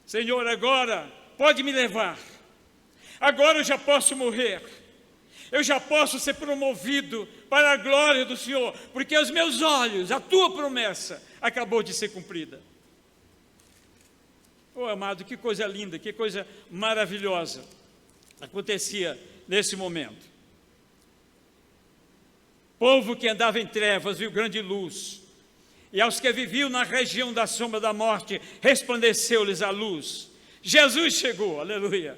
Senhor, agora pode me levar. Agora eu já posso morrer. Eu já posso ser promovido para a glória do Senhor, porque aos meus olhos a tua promessa acabou de ser cumprida. Oh, amado, que coisa linda, que coisa maravilhosa acontecia nesse momento. Povo que andava em trevas viu grande luz, e aos que viviam na região da sombra da morte resplandeceu-lhes a luz. Jesus chegou, aleluia.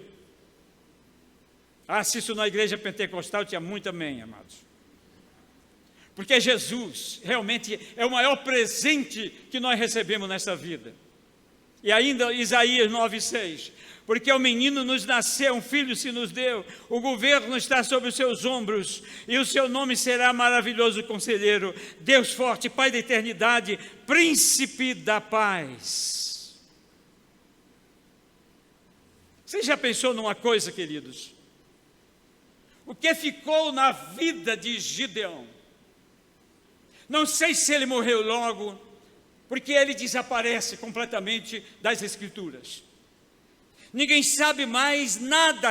Se isso na igreja pentecostal tinha muito amém, amados. Porque Jesus realmente é o maior presente que nós recebemos nesta vida. E ainda Isaías 9,6: porque ao menino nos nasceu, um filho se nos deu, o governo está sobre os seus ombros, e o seu nome será maravilhoso conselheiro, Deus forte, Pai da eternidade, príncipe da paz. Você já pensou numa coisa, queridos? O que ficou na vida de Gideão? Não sei se ele morreu logo, porque ele desaparece completamente das Escrituras. Ninguém sabe mais nada,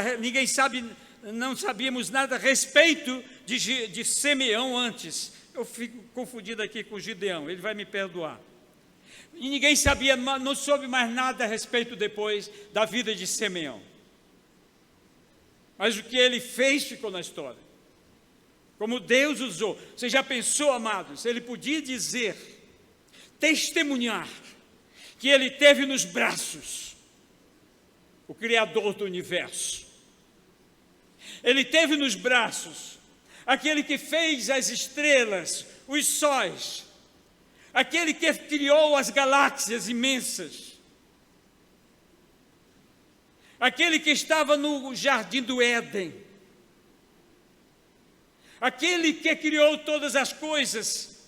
não sabíamos nada a respeito de Simeão antes. Eu fico confundido aqui com Gideão, ele vai me perdoar. E ninguém sabia, não soube mais nada a respeito depois da vida de Simeão. Mas o que ele fez ficou na história. Como Deus usou. Você já pensou, amados? Ele podia dizer, testemunhar, que ele teve nos braços o Criador do universo. Ele teve nos braços aquele que fez as estrelas, os sóis, aquele que criou as galáxias imensas, aquele que estava no jardim do Éden, aquele que criou todas as coisas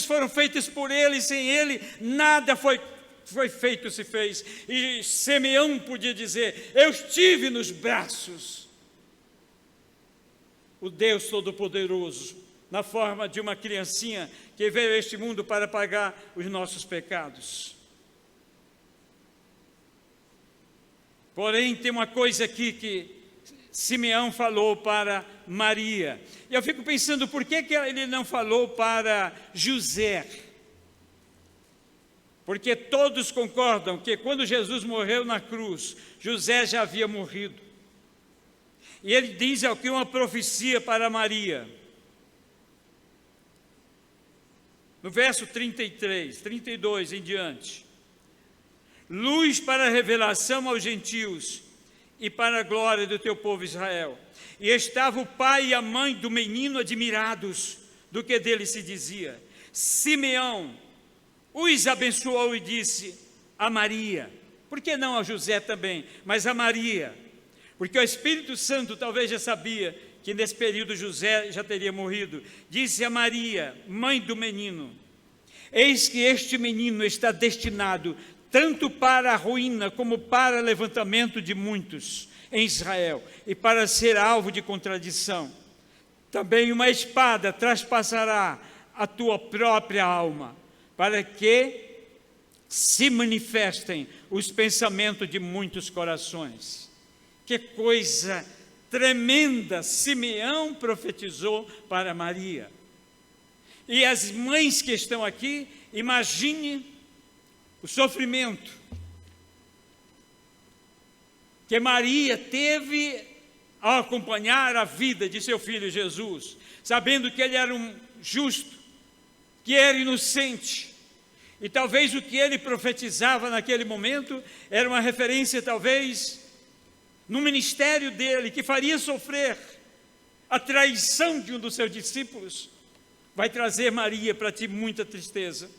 foram feitas por ele, e sem ele nada foi feito, se fez. E Simeão podia dizer: eu estive nos braços, o Deus Todo-Poderoso, na forma de uma criancinha que veio a este mundo para pagar os nossos pecados. Porém, tem uma coisa aqui que Simeão falou para Maria. E eu fico pensando, por que ele não falou para José? Porque todos concordam que quando Jesus morreu na cruz, José já havia morrido. E ele diz aqui uma profecia para Maria. No verso 33, 32 em diante: luz para a revelação aos gentios e para a glória do teu povo Israel. E estava o pai e a mãe do menino admirados do que dele se dizia. Simeão os abençoou e disse a Maria, por que não a José também, mas a Maria, porque o Espírito Santo talvez já sabia que nesse período José já teria morrido, disse a Maria, mãe do menino, eis que este menino está destinado tanto para a ruína como para o levantamento de muitos em Israel, e para ser alvo de contradição. Também uma espada traspassará a tua própria alma, para que se manifestem os pensamentos de muitos corações. Que coisa tremenda Simeão profetizou para Maria. E as mães que estão aqui, imagine o sofrimento que Maria teve ao acompanhar a vida de seu filho Jesus, sabendo que ele era um justo, que era inocente, e talvez o que ele profetizava naquele momento era uma referência talvez no ministério dele, que faria sofrer a traição de um dos seus discípulos. Vai trazer, Maria, para ti muita tristeza.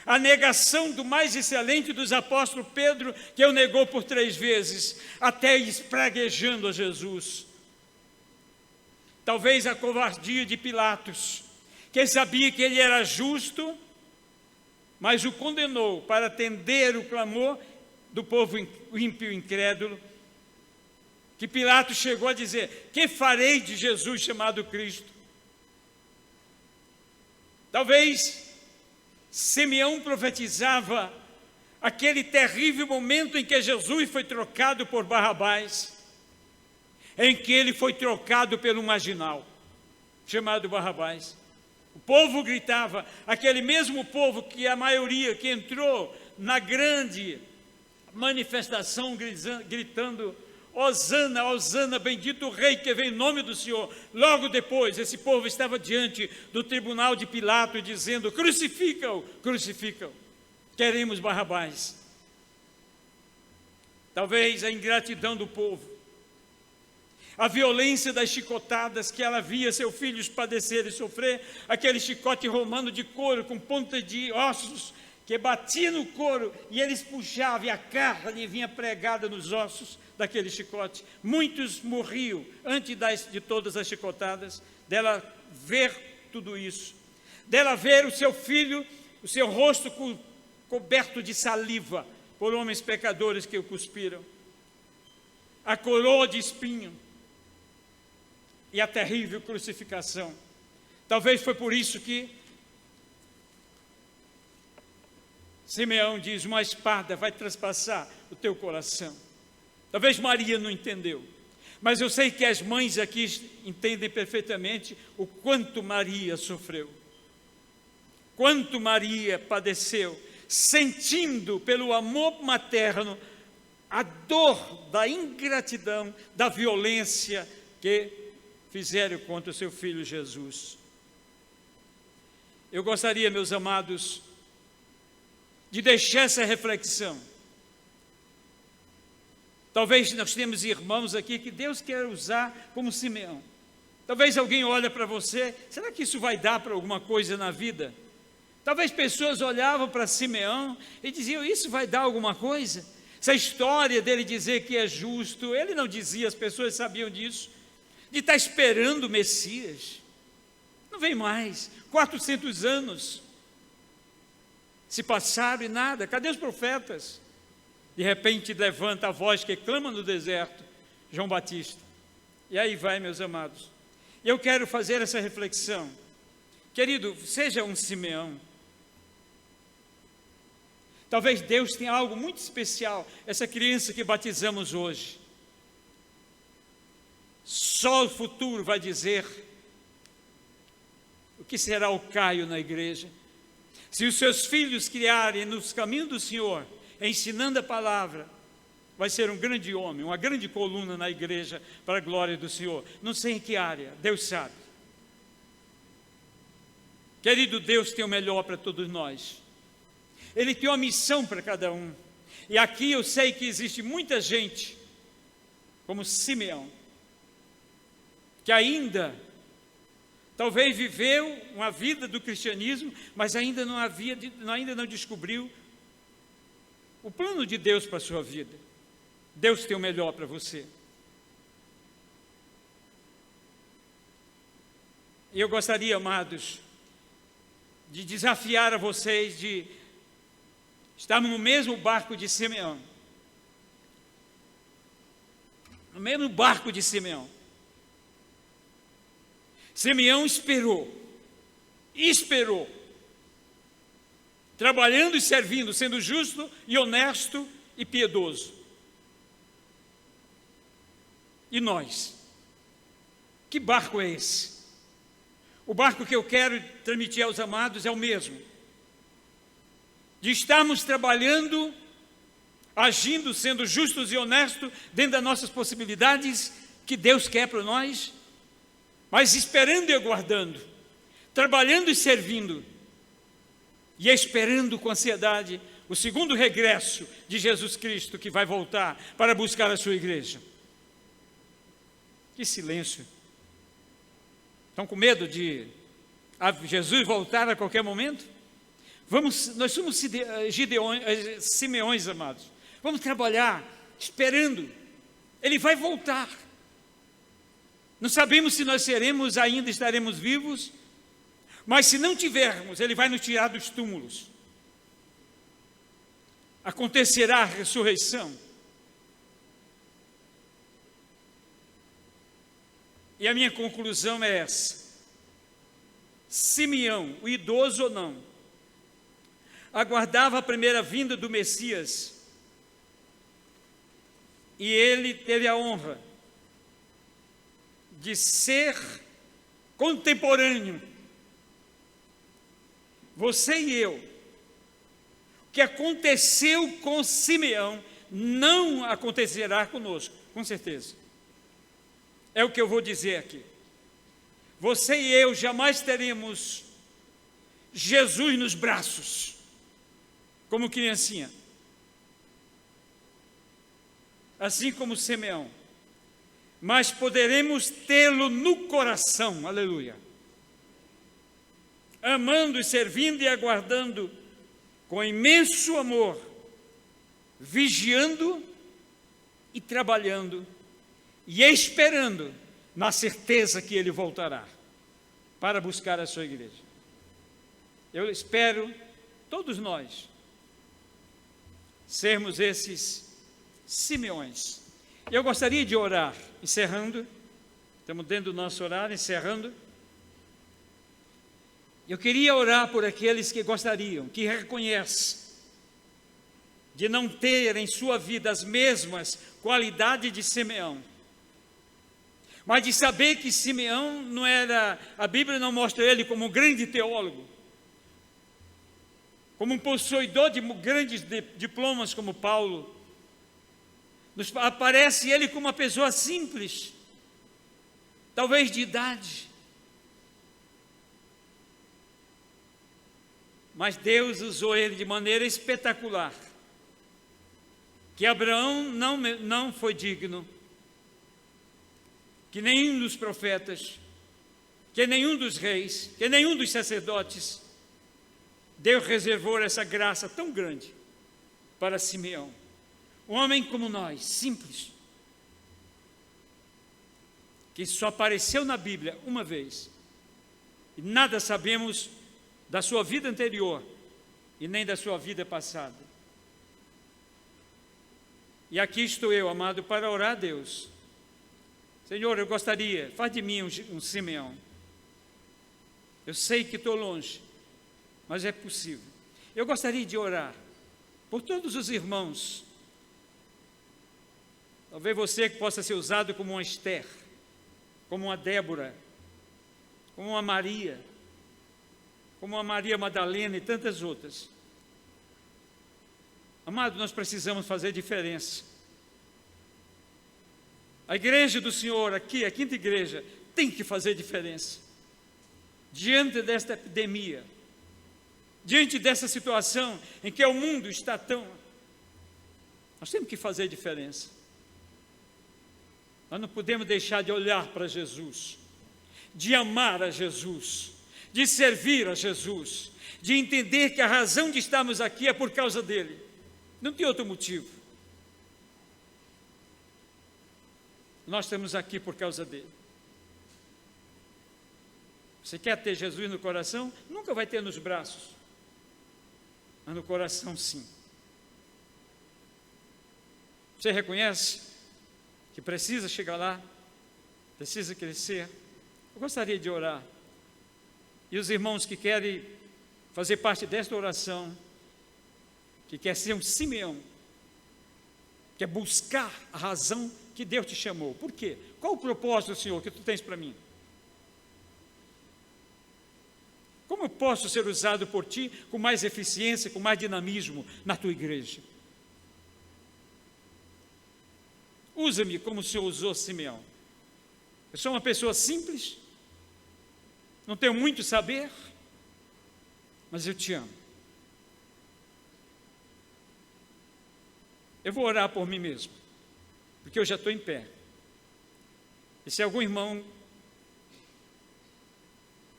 A negação do mais excelente dos apóstolos, Pedro, que o negou por 3 vezes, até espraguejando a Jesus. Talvez a covardia de Pilatos, que sabia que ele era justo, mas o condenou para atender o clamor do povo ímpio e incrédulo, que Pilatos chegou a dizer, que farei de Jesus chamado Cristo? Talvez Simeão profetizava aquele terrível momento em que Jesus foi trocado por Barrabás, em que ele foi trocado pelo marginal, chamado Barrabás. O povo gritava, aquele mesmo povo que a maioria que entrou na grande manifestação gritando, Hosana, Hosana, bendito o rei que vem em nome do Senhor. Logo depois, esse povo estava diante do tribunal de Pilato, dizendo, crucifica-o, crucifica-o. Queremos Barrabás. Talvez a ingratidão do povo, a violência das chicotadas que ela via seus filhos padecer e sofrer, aquele chicote romano de couro com ponta de ossos, que batia no couro e eles puxavam e a carne vinha pregada nos ossos daquele chicote. Muitos morriam antes de todas as chicotadas, dela ver tudo isso, dela ver o seu filho, o seu rosto coberto de saliva por homens pecadores que o cuspiram, a coroa de espinho e a terrível crucificação. Talvez foi por isso que Simeão diz, uma espada vai traspassar o teu coração. Talvez Maria não entendeu, mas eu sei que as mães aqui entendem perfeitamente o quanto Maria sofreu, quanto Maria padeceu, sentindo pelo amor materno a dor da ingratidão, da violência que fizeram contra o seu filho Jesus. Eu gostaria, meus amados, de deixar essa reflexão. Talvez nós temos irmãos aqui que Deus quer usar como Simeão. Talvez alguém olhe para você, será que isso vai dar para alguma coisa na vida? Talvez pessoas olhavam para Simeão e diziam, isso vai dar alguma coisa? Essa história dele dizer que é justo, ele não dizia, as pessoas sabiam disso, de estar esperando o Messias. Não vem mais, 400 anos se passaram e nada, cadê os profetas? De repente levanta a voz que clama no deserto, João Batista. E aí vai, meus amados. E eu quero fazer essa reflexão. Querido, seja um Simeão. Talvez Deus tenha algo muito especial, essa criança que batizamos hoje. Só o futuro vai dizer o que será o Caio na igreja. Se os seus filhos criarem nos caminhos do Senhor, ensinando a palavra, vai ser um grande homem, uma grande coluna na igreja para a glória do Senhor. Não sei em que área, Deus sabe. Querido, Deus tem o melhor para todos nós. Ele tem uma missão para cada um. E aqui eu sei que existe muita gente, como Simeão, que ainda talvez viveu uma vida do cristianismo, mas ainda não descobriu o plano de Deus para a sua vida. Deus tem o melhor para você. E eu gostaria, amados, de desafiar a vocês de estarmos no mesmo barco de Simeão. No mesmo barco de Simeão. Simeão esperou, trabalhando e servindo, sendo justo e honesto e piedoso. E nós? Que barco é esse? O barco que eu quero transmitir aos amados é o mesmo. De estarmos trabalhando, agindo, sendo justos e honestos, dentro das nossas possibilidades que Deus quer para nós, mas esperando e aguardando, trabalhando e servindo, e esperando com ansiedade o segundo regresso de Jesus Cristo, que vai voltar para buscar a sua igreja. Que silêncio! Estão com medo de Jesus voltar a qualquer momento? Nós somos Simeões, amados. Vamos trabalhar, esperando. Ele vai voltar. Não sabemos se nós ainda estaremos vivos, mas se não tivermos, Ele vai nos tirar dos túmulos. Acontecerá a ressurreição. E a minha conclusão é essa. Simeão, o idoso ou não, aguardava a primeira vinda do Messias, e ele teve a honra de ser contemporâneo. Você e eu. O que aconteceu com Simeão não acontecerá conosco, com certeza. É o que eu vou dizer aqui. Você e eu jamais teremos Jesus nos braços, como criancinha. Assim como Simeão. Mas poderemos tê-lo no coração, aleluia. Amando e servindo e aguardando com imenso amor, vigiando e trabalhando e esperando na certeza que Ele voltará para buscar a sua igreja. Eu espero, todos nós, sermos esses Simeões. Eu gostaria de orar, encerrando, estamos dentro do nosso horário, encerrando. Eu queria orar por aqueles que gostariam, que reconhecem de não ter em sua vida as mesmas qualidades de Simeão, mas de saber que Simeão não era, a Bíblia não mostra ele como um grande teólogo, como um possuidor de grandes diplomas como Paulo. Aparece ele como uma pessoa simples, talvez de idade, mas Deus usou ele de maneira espetacular, que Abraão não foi digno, que nenhum dos profetas, que nenhum dos reis, que nenhum dos sacerdotes. Deus reservou essa graça tão grande para Simeão, um homem como nós, simples, que só apareceu na Bíblia uma vez, e nada sabemos da sua vida anterior e nem da sua vida passada. E aqui estou eu, amado, para orar a Deus. Senhor, eu gostaria, faz de mim um Simeão. Eu sei que estou longe, mas é possível. Eu gostaria de orar por todos os irmãos. Talvez você que possa ser usado como uma Esther, como uma Débora, como uma Maria, como uma Maria Madalena e tantas outras. Amado, nós precisamos fazer diferença. A igreja do Senhor aqui, a quinta igreja, tem que fazer diferença. Diante desta epidemia, diante dessa situação em que o mundo está tão... Nós temos que fazer diferença. Nós não podemos deixar de olhar para Jesus de amar a Jesus, de servir a Jesus, de entender que a razão de estarmos aqui é por causa dele, não tem outro motivo. Nós estamos aqui por causa dele. Você quer ter Jesus no coração? Nunca vai ter nos braços, mas no coração sim. Você reconhece que precisa chegar lá, precisa crescer? Eu gostaria de orar. E os irmãos que querem fazer parte desta oração, que quer ser um Simeão, quer buscar a razão que Deus te chamou. Por quê? Qual o propósito, Senhor, que tu tens para mim? Como eu posso ser usado por ti com mais eficiência, com mais dinamismo na tua igreja? Usa-me como o Senhor usou Simeão. Eu sou uma pessoa simples, não tenho muito saber, mas eu te amo. Eu vou orar por mim mesmo, porque eu já estou em pé. E se algum irmão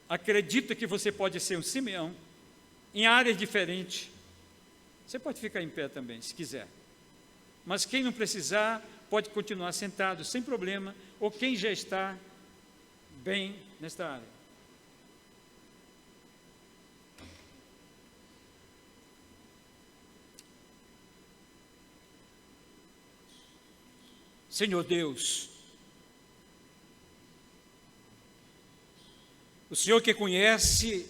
acredita que você pode ser um Simeão, em áreas diferentes, você pode ficar em pé também, se quiser. Mas quem não precisar, pode continuar sentado, sem problema, ou quem já está bem nesta área. Senhor Deus, o Senhor que conhece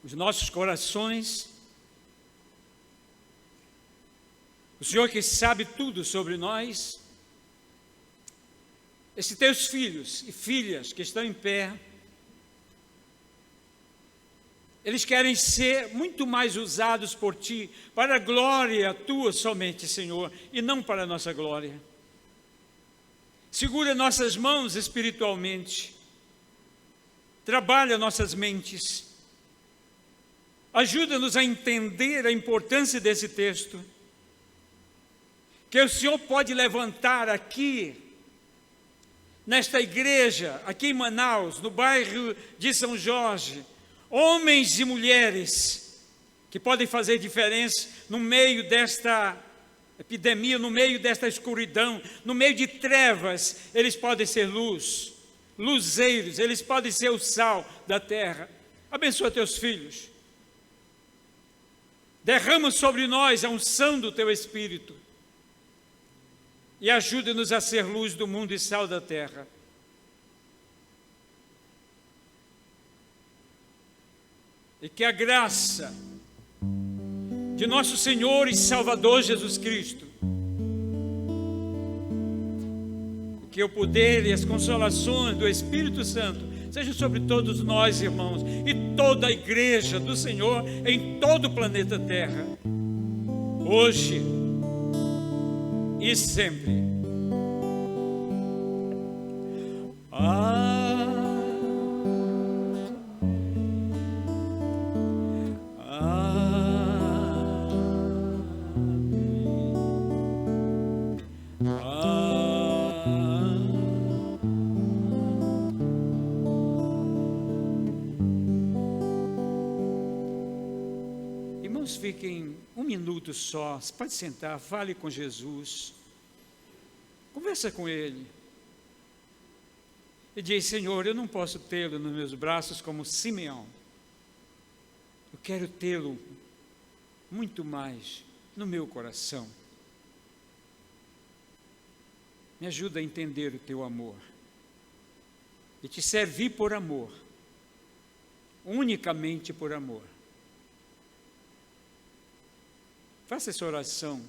os nossos corações, o Senhor que sabe tudo sobre nós, esses teus filhos e filhas que estão em pé, eles querem ser muito mais usados por Ti, para a glória Tua somente, Senhor, e não para a nossa glória. Segura nossas mãos espiritualmente, trabalha nossas mentes, ajuda-nos a entender a importância desse texto, que o Senhor pode levantar aqui, nesta igreja, aqui em Manaus, no bairro de São Jorge, homens e mulheres que podem fazer diferença no meio desta epidemia, no meio desta escuridão, no meio de trevas, eles podem ser luz, luzeiros, eles podem ser o sal da terra. Abençoa teus filhos. Derrama sobre nós a unção do teu Espírito e ajuda-nos a ser luz do mundo e sal da terra. E que a graça de nosso Senhor e Salvador Jesus Cristo, que o poder e as consolações do Espírito Santo sejam sobre todos nós, irmãos, e toda a igreja do Senhor em todo o planeta Terra, hoje e sempre. Irmãos, fiquem um minuto só, pode sentar, fale com Jesus, conversa com Ele, e diz: Senhor, eu não posso tê-lo nos meus braços como Simeão, eu quero tê-lo muito mais no meu coração. Me ajuda a entender o teu amor e te servir por amor, unicamente por amor. Faça essa oração